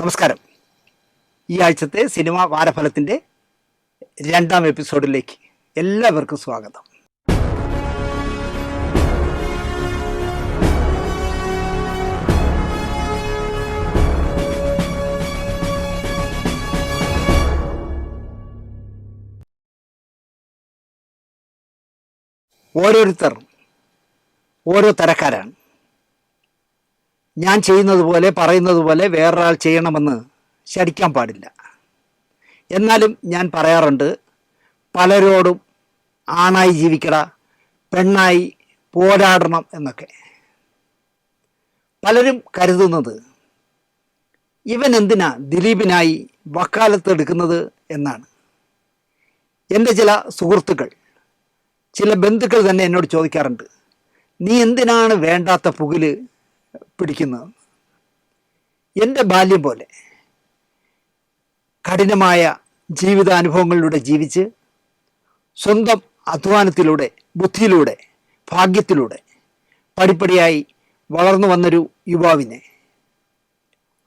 നമസ്കാരം. ഈ ആഴ്ചത്തെ സിനിമാ വാരഫലത്തിൻ്റെ 2ാം എപ്പിസോഡിലേക്ക് എല്ലാവർക്കും സ്വാഗതം. ഓരോരുത്തർ ഓരോ തരക്കാരാണ്. ഞാൻ ചെയ്യുന്നത് പോലെ പറയുന്നത് പോലെ വേറൊരാൾ ചെയ്യണമെന്ന് ശടിക്കാൻ പാടില്ല. എന്നാലും ഞാൻ പറയാറുണ്ട്, പലരോടും ആണായി ജീവിക്കട, പെണ്ണായി പോരാടണം എന്നൊക്കെ. പലരും കരുതുന്നത് ഇവൻ എന്തിനാ ദിലീപിനായി വക്കാലത്ത് എടുക്കുന്നത് എന്നാണ്. എൻ്റെ ചില സുഹൃത്തുക്കൾ, ചില ബന്ധുക്കൾ തന്നെ എന്നോട് ചോദിക്കാറുണ്ട്, നീ എന്തിനാണ് വേണ്ടാത്ത പുകില് പിടിക്കുന്നത്? എൻ്റെ ബാല്യം പോലെ കഠിനമായ ജീവിതാനുഭവങ്ങളിലൂടെ ജീവിച്ച് സ്വന്തം അധ്വാനത്തിലൂടെ, ബുദ്ധിയിലൂടെ, ഭാഗ്യത്തിലൂടെ പടിപ്പടിയായി വളർന്നു വന്നൊരു യുവാവിനെ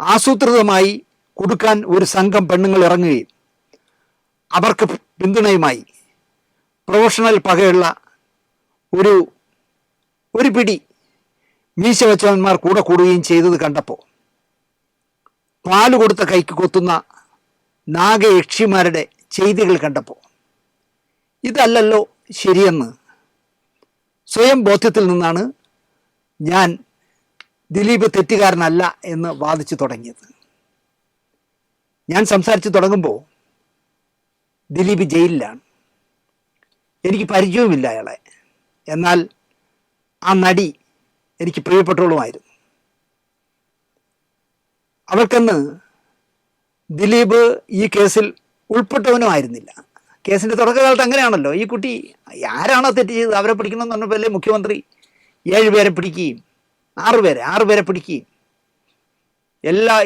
ആസൂത്രിതമായി കൊടുക്കാൻ ഒരു സംഘം പെണ്ണുങ്ങൾ ഇറങ്ങുകയും അവർക്ക് പിന്തുണയുമായി പ്രൊഫഷണൽ പകയുള്ള ഒരു പിടി മീശ വെച്ചവന്മാർ കൂടെ കൂടുകയും ചെയ്തത് കണ്ടപ്പോൾ, പാല് കൊടുത്ത കൈക്ക് കൊത്തുന്ന നാഗയക്ഷിമാരുടെ ചെയ്തികൾ കണ്ടപ്പോൾ, ഇതല്ലല്ലോ ശരിയെന്ന് സ്വയം ബോധ്യത്തിൽ നിന്നാണ് ഞാൻ ദിലീപ് തെറ്റുകാരനല്ല എന്ന് വാദിച്ചു തുടങ്ങിയത്. ഞാൻ സംസാരിച്ചു തുടങ്ങുമ്പോൾ ദിലീപ് ജയിലിലാണ്. എനിക്ക് പരിചയവുമില്ല അയാളെ. എന്നാൽ ആ നടി എനിക്ക് പ്രിയപ്പെട്ടവളുമായിരുന്നു. അവൾക്കന്ന് ദിലീപ് ഈ കേസിൽ ഉൾപ്പെട്ടവനുമായിരുന്നില്ല. കേസിൻ്റെ തുടക്കകാലത്ത് അങ്ങനെയാണല്ലോ, ഈ കുട്ടി ആരാണോ തെറ്റ് ചെയ്തത് അവരെ പിടിക്കണമെന്ന് പറഞ്ഞപ്പോഴല്ലേ മുഖ്യമന്ത്രി 7 പേരെ പിടിക്കുകയും 6 പേരെ പിടിക്കുകയും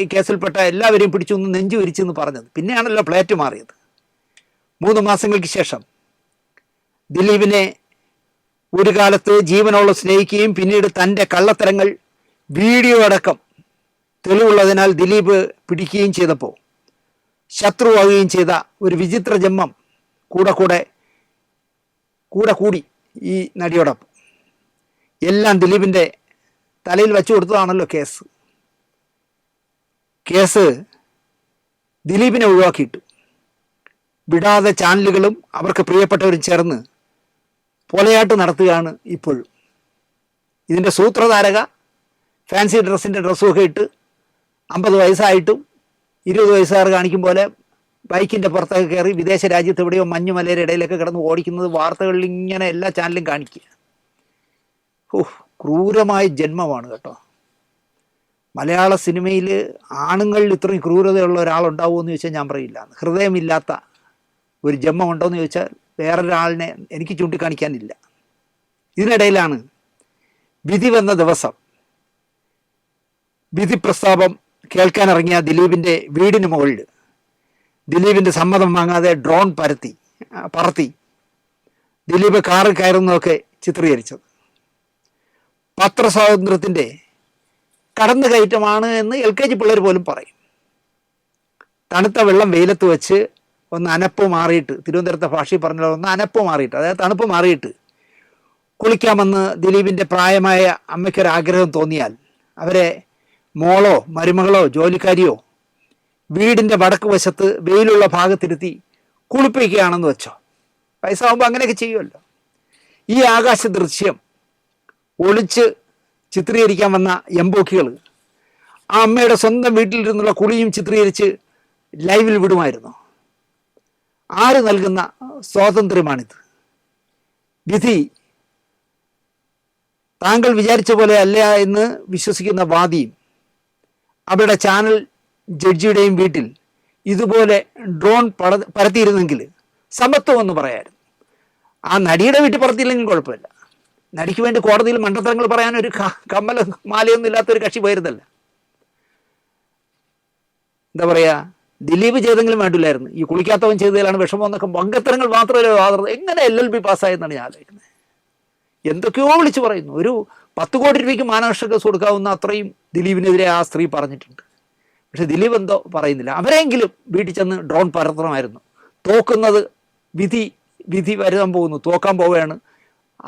ഈ കേസിൽപ്പെട്ട എല്ലാവരെയും പിടിച്ചു ഒന്ന് നെഞ്ചു വിരിച്ചെന്ന് പറഞ്ഞത്. പിന്നെയാണല്ലോ പ്ലേറ്റ് മാറിയത്. 3 മാസങ്ങൾക്ക് ശേഷം ദിലീപിനെ ഒരു കാലത്ത് ജീവനോളം സ്നേഹിക്കുകയും പിന്നീട് തൻ്റെ കള്ളത്തരങ്ങൾ വീഡിയോ അടക്കം തെളിവുള്ളതിനാൽ ദിലീപ് പിടിക്കുകയും ചെയ്തപ്പോൾ ശത്രുവാകുകയും ചെയ്ത ഒരു വിചിത്ര ജന്മം കൂടി ഈ നടിയോടൊപ്പം. എല്ലാം ദിലീപിൻ്റെ തലയിൽ വെച്ചു കൊടുത്തതാണല്ലോ കേസ് ദിലീപിനെ ഒഴിവാക്കിയിട്ടു. വിടാതെ ചാനലുകളും അവർക്ക് പ്രിയപ്പെട്ടവരും ചേർന്ന് പൊലയാട്ട് നടത്തുകയാണ് ഇപ്പോഴും. ഇതിൻ്റെ സൂത്രധാരക ഫാൻസി ഡ്രസ്സിൻ്റെ ഡ്രസ്സുമൊക്കെ ഇട്ട് 50 വയസ്സായിട്ടും 20 വയസ്സുകാർ കാണിക്കും പോലെ ബൈക്കിൻ്റെ പുറത്തൊക്കെ കയറി വിദേശ രാജ്യത്ത് എവിടെയോ മഞ്ഞുമലയുടെ ഇടയിലൊക്കെ കിടന്ന് ഓടിക്കുന്നത് വാർത്തകളിൽ ഇങ്ങനെ എല്ലാ ചാനലും കാണിക്കുക. ക്രൂരമായ ജന്മമാണ് കേട്ടോ. മലയാള സിനിമയിൽ ആണുങ്ങളിൽ ഇത്രയും ക്രൂരതയുള്ള ഒരാളുണ്ടാവുമെന്ന് ചോദിച്ചാൽ ഞാൻ പറയില്ല. ഹൃദയമില്ലാത്ത ഒരു ജന്മം ഉണ്ടോയെന്ന് ചോദിച്ചാൽ വേറൊരാളിനെ എനിക്ക് ചൂണ്ടിക്കാണിക്കാനില്ല. ഇതിനിടയിലാണ് വിധി വന്ന ദിവസം വിധി പ്രസ്താവം കേൾക്കാനിറങ്ങിയ ദിലീപിൻ്റെ വീടിന് മുകളിൽ ദിലീപിൻ്റെ സമ്മതം വാങ്ങാതെ ഡ്രോൺ പറത്തി ദിലീപ് കാറിൽ കയറുന്നതൊക്കെ ചിത്രീകരിച്ചത്. പത്രസ്വാതന്ത്ര്യത്തിൻ്റെ കടന്നുകയറ്റമാണ് എന്ന് LKG പിള്ളേർ പോലും പറയും. തണുത്ത വെള്ളം വെയിലത്ത് വെച്ച് ഒന്ന് അനപ്പ് മാറിയിട്ട്, തിരുവനന്തപുരത്തെ ഭാഷയിൽ പറഞ്ഞാൽ ഒന്ന് അനപ്പ് മാറിയിട്ട്, അതായത് തണുപ്പ് മാറിയിട്ട് കുളിക്കാമെന്ന് ദിലീപിൻ്റെ പ്രായമായ അമ്മയ്ക്കൊരാഗ്രഹം തോന്നിയാൽ അവരെ മോളോ മരുമകളോ ജോലിക്കാരിയോ വീടിൻ്റെ വടക്ക് വശത്ത് വെയിലുള്ള ഭാഗത്തിരുത്തി കുളിപ്പിക്കുകയാണെന്ന് വെച്ചോ. പൈസ ആകുമ്പോൾ അങ്ങനെയൊക്കെ ചെയ്യുമല്ലോ. ഈ ആകാശ ദൃശ്യം ഒളിച്ച് ചിത്രീകരിക്കാൻ വന്ന എംബോക്കികൾ ആ അമ്മയുടെ സ്വന്തം വീട്ടിലിരുന്നുള്ള കുളിയും ചിത്രീകരിച്ച് ലൈവിൽ വിടുമായിരുന്നു. ആര് നൽകുന്ന സ്വാതന്ത്ര്യമാണിത്? വിധി താങ്കൾ വിചാരിച്ച പോലെ അല്ല എന്ന് വിശ്വസിക്കുന്ന വാദിയും അവരുടെ ചാനൽ ജഡ്ജിയുടെയും വീട്ടിൽ ഇതുപോലെ ഡ്രോൺ പരത്തിയിരുന്നെങ്കിൽ സമത്വം എന്ന് പറയായിരുന്നു. ആ നടിയുടെ വീട്ടിൽ പറത്തിയില്ലെങ്കിൽ കുഴപ്പമില്ല. നടിക്ക് വേണ്ടി കോടതിയിൽ മണ്ടത്തരങ്ങൾ പറയാനൊരു കമ്മല മാലയൊന്നും ഇല്ലാത്തൊരു കക്ഷി പോയിരുന്നല്ല. എന്താ പറയുക, ദിലീപ് ചെയ്തെങ്കിലും വേണ്ടില്ലായിരുന്നു. ഈ കുളിക്കാത്തവൻ ചെയ്തതിലാണ് വിഷമം എന്നൊക്കെ വങ്കത്തരങ്ങൾ മാത്രമല്ല വാദം. എങ്ങനെ LLB പാസ്സായെന്നാണ് ഞാൻ ആലോചിക്കുന്നത്. എന്തൊക്കെയോ വിളിച്ചു പറയുന്നു. ഒരു 10 കോടി രൂപയ്ക്ക് മാനനഷ്ട കേസ് കൊടുക്കാവുന്ന അത്രയും ദിലീപിനെതിരെ ആ സ്ത്രീ പറഞ്ഞിട്ടുണ്ട്. പക്ഷെ ദിലീപ് എന്തോ പറയുന്നില്ല. അവരെങ്കിലും വീട്ടിൽ ചെന്ന് ഡ്രോൺ പറത്തണമായിരുന്നു. തോക്കുന്നത് വിധി വിധി വരുതാൻ പോകുന്നു, തോക്കാൻ പോവുകയാണ്,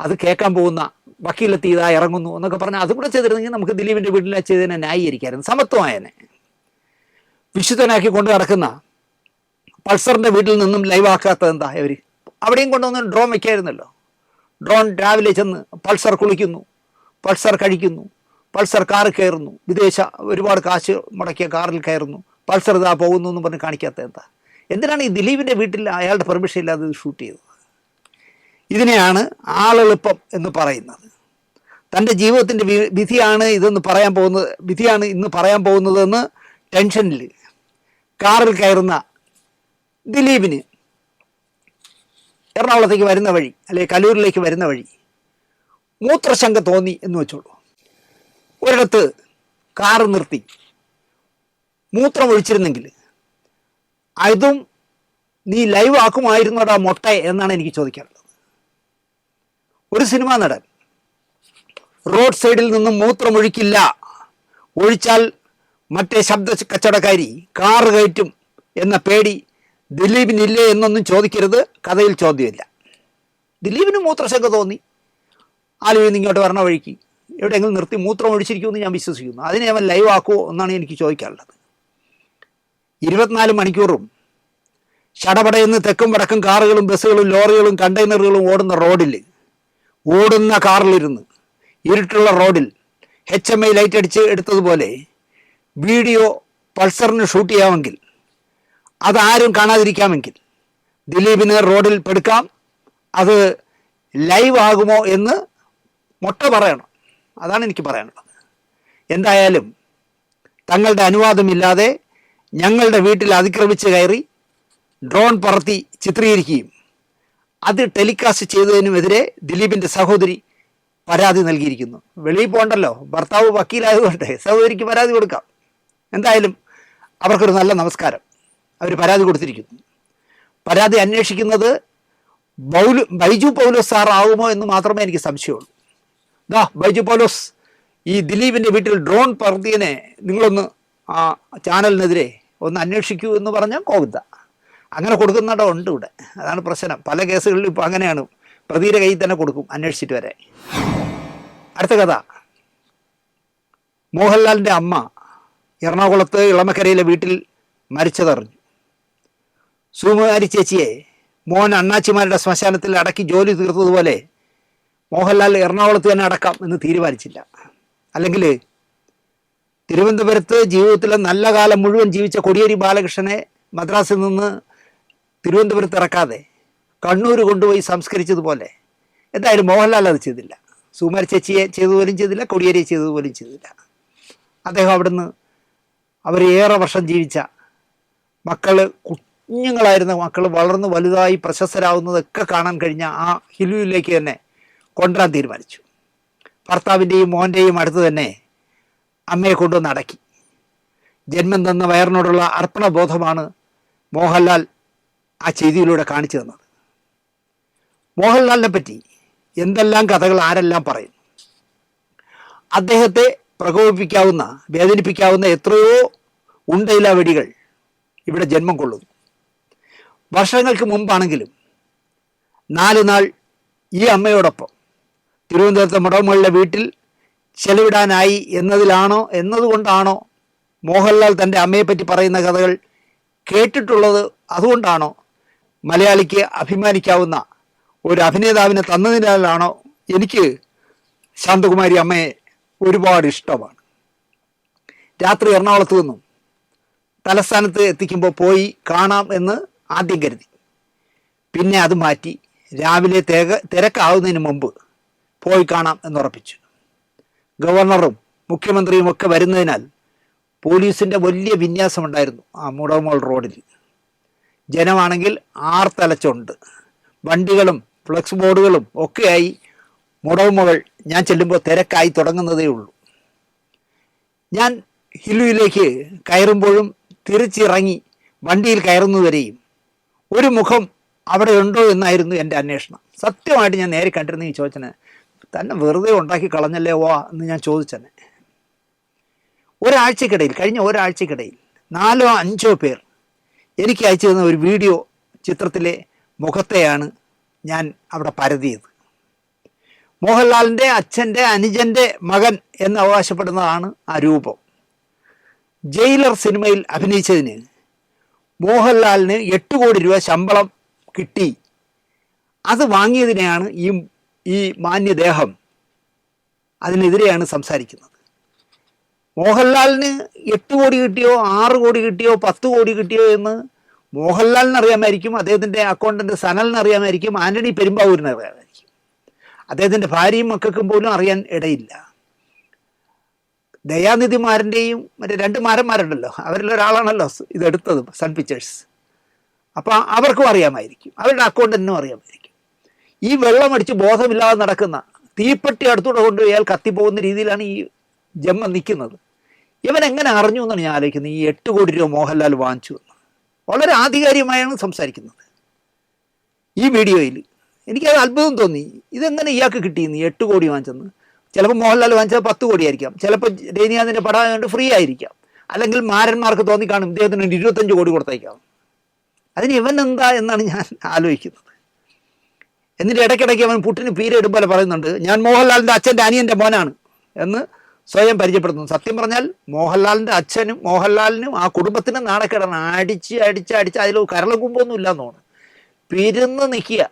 അത് കേൾക്കാൻ പോകുന്ന വക്കീലെത്തി ഇതാ ഇറങ്ങുന്നു എന്നൊക്കെ പറഞ്ഞാൽ അതും കൂടെ ചെയ്തിരുന്നെങ്കിൽ നമുക്ക് ദിലീപിൻ്റെ വീട്ടിൽ ചെയ്തതിനെ ന്യായീകരിക്കായിരുന്നു, സമത്വമായനെ. വിശുദ്ധനാക്കി കൊണ്ട് നടക്കുന്ന പൾസറിൻ്റെ വീട്ടിൽ നിന്നും ലൈവ് ആക്കാത്തത് എന്താ? ഇവർ അവിടെയും കൊണ്ടുവന്ന് ഡ്രോൺ വയ്ക്കായിരുന്നല്ലോ. ഡ്രോൺ രാവിലെ ചെന്ന് പൾസർ കുളിക്കുന്നു, പൾസർ കഴിക്കുന്നു, പൾസർ കാറിൽ കയറുന്നു, വിദേശ ഒരുപാട് കാശ് മുടക്കിയ കാറിൽ കയറുന്നു, പൾസർ ഇതാ പോകുന്നു എന്ന് പറഞ്ഞ് കാണിക്കാത്ത എന്താ? എന്തിനാണ് ഈ ദിലീപിൻ്റെ വീട്ടിൽ അയാളുടെ പെർമിഷൻ ഇല്ലാതെ ഇത് ഷൂട്ട് ചെയ്തത്? ഇതിനെയാണ് ആളെളുപ്പം എന്ന് പറയുന്നത്. തൻ്റെ ജീവിതത്തിൻ്റെ വിധിയാണ് ഇതെന്ന് പറയാൻ പോകുന്നത്, വിധിയാണ് ഇന്ന് പറയാൻ പോകുന്നതെന്ന് ടെൻഷനിൽ കാറിൽ കയറുന്ന ദിലീപിന് എറണാകുളത്തേക്ക് വരുന്ന വഴി അല്ലെങ്കിൽ കലൂരിലേക്ക് വരുന്ന വഴി മൂത്രശങ്ക തോന്നി എന്ന് വെച്ചോളൂ. ഒരിടത്ത് കാറ് നിർത്തി മൂത്രമൊഴിച്ചിരുന്നെങ്കിൽ അതും നീ ലൈവ് ആക്കുമായിരുന്നോടാ മൊട്ട എന്നാണ് എനിക്ക് ചോദിക്കാനുള്ളത്. ഒരു സിനിമാ നടൻ റോഡ് സൈഡിൽ നിന്നും മൂത്രമൊഴിക്കില്ല, ഒഴിച്ചാൽ മറ്റേ ശബ്ദ കച്ചവടക്കാരി കാറ് കയറ്റും എന്ന പേടി ദിലീപിനില്ലേ എന്നൊന്നും ചോദിക്കരുത്, കഥയിൽ ചോദ്യമില്ല. ദിലീപിന് മൂത്രശങ്ക തോന്നി, ആലുവയിൽ നിന്ന് ഇങ്ങോട്ട് വരണ വഴിക്ക് എവിടെയെങ്കിലും നിർത്തി മൂത്രം ഒഴിച്ചിരിക്കുമെന്ന് ഞാൻ വിശ്വസിക്കുന്നു. അതിനെ അവൻ ലൈവ് ആക്കുമോ എന്നാണ് എനിക്ക് ചോദിക്കാനുള്ളത്. 24 മണിക്കൂറും ചടപടയെന്ന് തെക്കും വടക്കും കാറുകളും ബസ്സുകളും ലോറികളും കണ്ടെയ്നറുകളും ഓടുന്ന റോഡിൽ, ഓടുന്ന കാറിലിരുന്ന് ഇരുട്ടുള്ള റോഡിൽ HMI ലൈറ്റ് അടിച്ച് എടുത്തതുപോലെ വീഡിയോ പൾസറിന് ഷൂട്ട് ചെയ്യാമെങ്കിൽ, അതാരും കാണാതിരിക്കാമെങ്കിൽ ദിലീപിന് റോഡിൽ പെടുക്കാം. അത് ലൈവ് ആകുമോ എന്ന് മൊട്ട പറയണം. അതാണ് എനിക്ക് പറയാനുള്ളത്. എന്തായാലും തങ്ങളുടെ അനുവാദമില്ലാതെ ഞങ്ങളുടെ വീട്ടിൽ അതിക്രമിച്ച് കയറി ഡ്രോൺ പറത്തി ചിത്രീകരിക്കുകയും അത് ടെലികാസ്റ്റ് ചെയ്തതിനുമെതിരെ ദിലീപിൻ്റെ സഹോദരി പരാതി നൽകിയിരിക്കുന്നു. വെളിയിൽ പോകണ്ടല്ലോ, ഭർത്താവ് വക്കീലായതുകൊണ്ട് സഹോദരിക്ക് പരാതി കൊടുക്കാം. എന്തായാലും അവർക്കൊരു നല്ല നമസ്കാരം. അവർ പരാതി കൊടുത്തിരിക്കുന്നു. പരാതി അന്വേഷിക്കുന്നത് ബൈജു പൗലോസ് സാർ ആവുമോ എന്ന് മാത്രമേ എനിക്ക് സംശയമുള്ളൂ. ദാ ബൈജു പൗലോസ് ഈ ദിലീപിൻ്റെ വീട്ടിൽ ഡ്രോൺ പറത്തിയതിനെ നിങ്ങളൊന്ന് ആ ചാനലിനെതിരെ ഒന്ന് അന്വേഷിക്കൂ എന്ന് പറഞ്ഞാൽ കോവിത അങ്ങനെ കൊടുക്കുന്നിടം ഉണ്ട് ഇവിടെ. അതാണ് പ്രശ്നം. പല കേസുകളിലും ഇപ്പോൾ അങ്ങനെയാണ്, പ്രതിയുടെ കയ്യിൽ തന്നെ കൊടുക്കും അന്വേഷിച്ചിട്ട് വരെ. അടുത്ത കഥ, മോഹൻലാലിൻ്റെ അമ്മ എറണാകുളത്ത് ഇളമക്കരയിലെ വീട്ടിൽ മരിച്ചതറിഞ്ഞു. സുകുമാരി ചേച്ചിയെ മോൻ അണ്ണാച്ചിമാരുടെ ശ്മശാനത്തിൽ അടക്കി ജോലി തീർത്തതുപോലെ മോഹൻലാൽ എറണാകുളത്ത് തന്നെ അടക്കാം എന്ന് തീരുമാനിച്ചില്ല. അല്ലെങ്കിൽ തിരുവനന്തപുരത്ത് ജീവിതത്തിലെ നല്ല കാലം മുഴുവൻ ജീവിച്ച കോടിയേരി ബാലകൃഷ്ണനെ മദ്രാസിൽ നിന്ന് തിരുവനന്തപുരത്ത് ഇറക്കാതെ കണ്ണൂർ കൊണ്ടുപോയി സംസ്കരിച്ചതുപോലെ എന്തായാലും മോഹൻലാൽ അത് ചെയ്തില്ല. സുകുമാരി ചേച്ചിയെ ചെയ്തതുപോലും ചെയ്തില്ല, കോടിയേരിയെ ചെയ്തതുപോലും ചെയ്തില്ല. അദ്ദേഹം അവിടുന്ന് അവർ ഏറെ വർഷം ജീവിച്ച മക്കൾ, കുഞ്ഞുങ്ങളായിരുന്ന മക്കൾ വളർന്ന് വലുതായി പ്രശസ്തരാകുന്നതൊക്കെ കാണാൻ കഴിഞ്ഞ ആ ഹിലുവിലേക്ക് തന്നെ കൊണ്ടുവരാൻ തീരുമാനിച്ചു. ഭർത്താവിൻ്റെയും മോൻ്റെയും അടുത്ത് തന്നെ അമ്മയെ കൊണ്ടുവന്ന് അടക്കി. ജന്മം തന്ന വയറിനോടുള്ള അർപ്പണബോധമാണ് മോഹൻലാൽ ആ ചെയ്തിയിലൂടെ കാണിച്ചു തന്നത്. മോഹൻലാലിനെ പറ്റി എന്തെല്ലാം കഥകൾ ആരെല്ലാം പറയും. അദ്ദേഹത്തെ പ്രകോപിപ്പിക്കാവുന്ന, വേദനിപ്പിക്കാവുന്ന എത്രയോ ഉണ്ടയില വെടികൾ ഇവിടെ ജന്മം കൊള്ളുന്നു. വർഷങ്ങൾക്ക് മുമ്പാണെങ്കിലും 4 നാൾ ഈ അമ്മയോടൊപ്പം തിരുവനന്തപുരത്തെ മുടവമുള്ള വീട്ടിൽ ചെലവിടാനായി എന്നതുകൊണ്ടാണോ മോഹൻലാൽ തൻ്റെ അമ്മയെപ്പറ്റി പറയുന്ന കഥകൾ കേട്ടിട്ടുള്ളത്? അതുകൊണ്ടാണോ മലയാളിക്ക് അഭിമാനിക്കാവുന്ന ഒരു അഭിനേതാവിനെ തന്നതിനാലാണോ എനിക്ക് ശാന്തകുമാരി അമ്മയെ ഒരുപാട് ഇഷ്ടമാണ്. രാത്രി എറണാകുളത്ത് നിന്നും തലസ്ഥാനത്ത് എത്തിക്കുമ്പോൾ പോയി കാണാം എന്ന് ആദ്യം കരുതി. പിന്നെ അത് മാറ്റി രാവിലെ തിരക്കാവുന്നതിന് മുമ്പ് പോയി കാണാം എന്നുറപ്പിച്ചു. ഗവർണറും മുഖ്യമന്ത്രിയും ഒക്കെ വരുന്നതിനാൽ പോലീസിൻ്റെ വലിയ വിന്യാസമുണ്ടായിരുന്നു ആ മുടവമോൾ റോഡിൽ. ജനമാണെങ്കിൽ ആർത്തലച്ചുണ്ട്. വണ്ടികളും ഫ്ലെക്സ് ബോർഡുകളും ഒക്കെയായി മുടവമോൾ ഞാൻ ചെല്ലുമ്പോൾ തിരക്കായി തുടങ്ങുന്നതേ ഉള്ളൂ. ഞാൻ ഹില്ലുവിലേക്ക് കയറുമ്പോഴും തിരിച്ചിറങ്ങി വണ്ടിയിൽ കയറുന്നതുവരെയും ഒരു മുഖം അവിടെ ഉണ്ടോ എന്നായിരുന്നു എൻ്റെ അന്വേഷണം. സത്യമായിട്ട് ഞാൻ നേരെ കണ്ടിരുന്ന ഈ ചോദിച്ചനെ തന്നെ വെറുതെ ഉണ്ടാക്കി കളഞ്ഞല്ലേ എന്ന് ഞാൻ ചോദിച്ചെന്നെ. കഴിഞ്ഞ ഒരാഴ്ചക്കിടയിൽ 4-5 പേർ എനിക്ക് അയച്ചു തന്ന ഒരു വീഡിയോ ചിത്രത്തിലെ മുഖത്തെയാണ് ഞാൻ അവിടെ പരതിയത്. മോഹൻലാലിൻ്റെ അച്ഛൻ്റെ അനുജൻ്റെ മകൻ എന്ന് അവകാശപ്പെടുന്നതാണ് ആ രൂപം. ജയിലർ സിനിമയിൽ അഭിനയിച്ചതിന് മോഹൻലാലിന് 8 കോടി രൂപ ശമ്പളം കിട്ടി. അത് വാങ്ങിയതിനെയാണ് ഈ മാന്യദേഹം അതിനെതിരെയാണ് സംസാരിക്കുന്നത്. മോഹൻലാലിന് 8 കോടി കിട്ടിയോ 6 കോടി കിട്ടിയോ 10 കോടി കിട്ടിയോ എന്ന് മോഹൻലാലിന് അറിയാമായിരിക്കും, അദ്ദേഹത്തിൻ്റെ അക്കൗണ്ടൻ്റ് സനലിന് അറിയാമായിരിക്കും, ആൻ്റണി പെരുമ്പാവൂരിന് അറിയാമായിരിക്കും. അദ്ദേഹത്തിൻ്റെ ഭാര്യയും മക്കൾക്കും പോലും അറിയാൻ ഇടയില്ല. ദയാനിധിമാരൻ്റെയും മറ്റേ 2 മാരന്മാരുണ്ടല്ലോ, അവരിലൊരാളാണല്ലോ ഇതെടുത്തത്, സൺ പിക്ചേഴ്സ്. അപ്പോൾ അവർക്കും അറിയാമായിരിക്കും, അവരുടെ അക്കൗണ്ടന്റിനും അറിയാമായിരിക്കും. ഈ വെള്ളമടിച്ച് ബോധമില്ലാതെ നടക്കുന്ന തീപ്പെട്ടി അടുത്തൂടെ കൊണ്ടുപോയാൽ കത്തിപ്പോകുന്ന രീതിയിലാണ് ഈ ജമ്മ നിൽക്കുന്നത്. ഇവൻ എങ്ങനെ അറിഞ്ഞു എന്നാണ് ഞാൻ ആലോചിക്കുന്നത്. ഈ 8 കോടി രൂപ മോഹൻലാൽ വാങ്ങിച്ചു എന്ന് വളരെ ആധികാരികമായാണ് സംസാരിക്കുന്നത് ഈ വീഡിയോയിൽ. എനിക്കത് അത്ഭുതം തോന്നി. ഇതെങ്ങനെ ഇയാൾക്ക് കിട്ടിയെന്ന് 8 കോടി വാങ്ങിച്ചെന്ന്. ചിലപ്പോൾ മോഹൻലാൽ വാങ്ങിച്ചത് 10 കോടിയായിരിക്കാം, ചിലപ്പോൾ രജനീകാന്തിൻ്റെ പടം കൊണ്ട് ഫ്രീ ആയിരിക്കാം, അല്ലെങ്കിൽ മാരന്മാർക്ക് തോന്നിക്കാണും ഇദ്ദേഹത്തിന് 25 കോടി കൊടുത്തേക്കാം. അതിന് ഇവൻ എന്താ എന്നാണ് ഞാൻ ആലോചിക്കുന്നത്. എന്നിട്ട് ഇടയ്ക്കിടയ്ക്ക് അവൻ പുട്ടിന് പീര ഇടുമ്പോൾ പറയുന്നുണ്ട്, ഞാൻ മോഹൻലാലിൻ്റെ അച്ഛൻ്റെ അനിയൻ്റെ മോനാണ് എന്ന് സ്വയം പരിചയപ്പെടുത്തുന്നു. സത്യം പറഞ്ഞാൽ മോഹൻലാലിൻ്റെ അച്ഛനും മോഹൻലാലിനും ആ കുടുംബത്തിനും നാണക്കേടാണ്. അടിച്ച് അതിൽ കരളകുമ്പൊന്നും ഇല്ലാന്ന് തോന്നുന്നു, പിരുന്ന് നിൽക്കുക.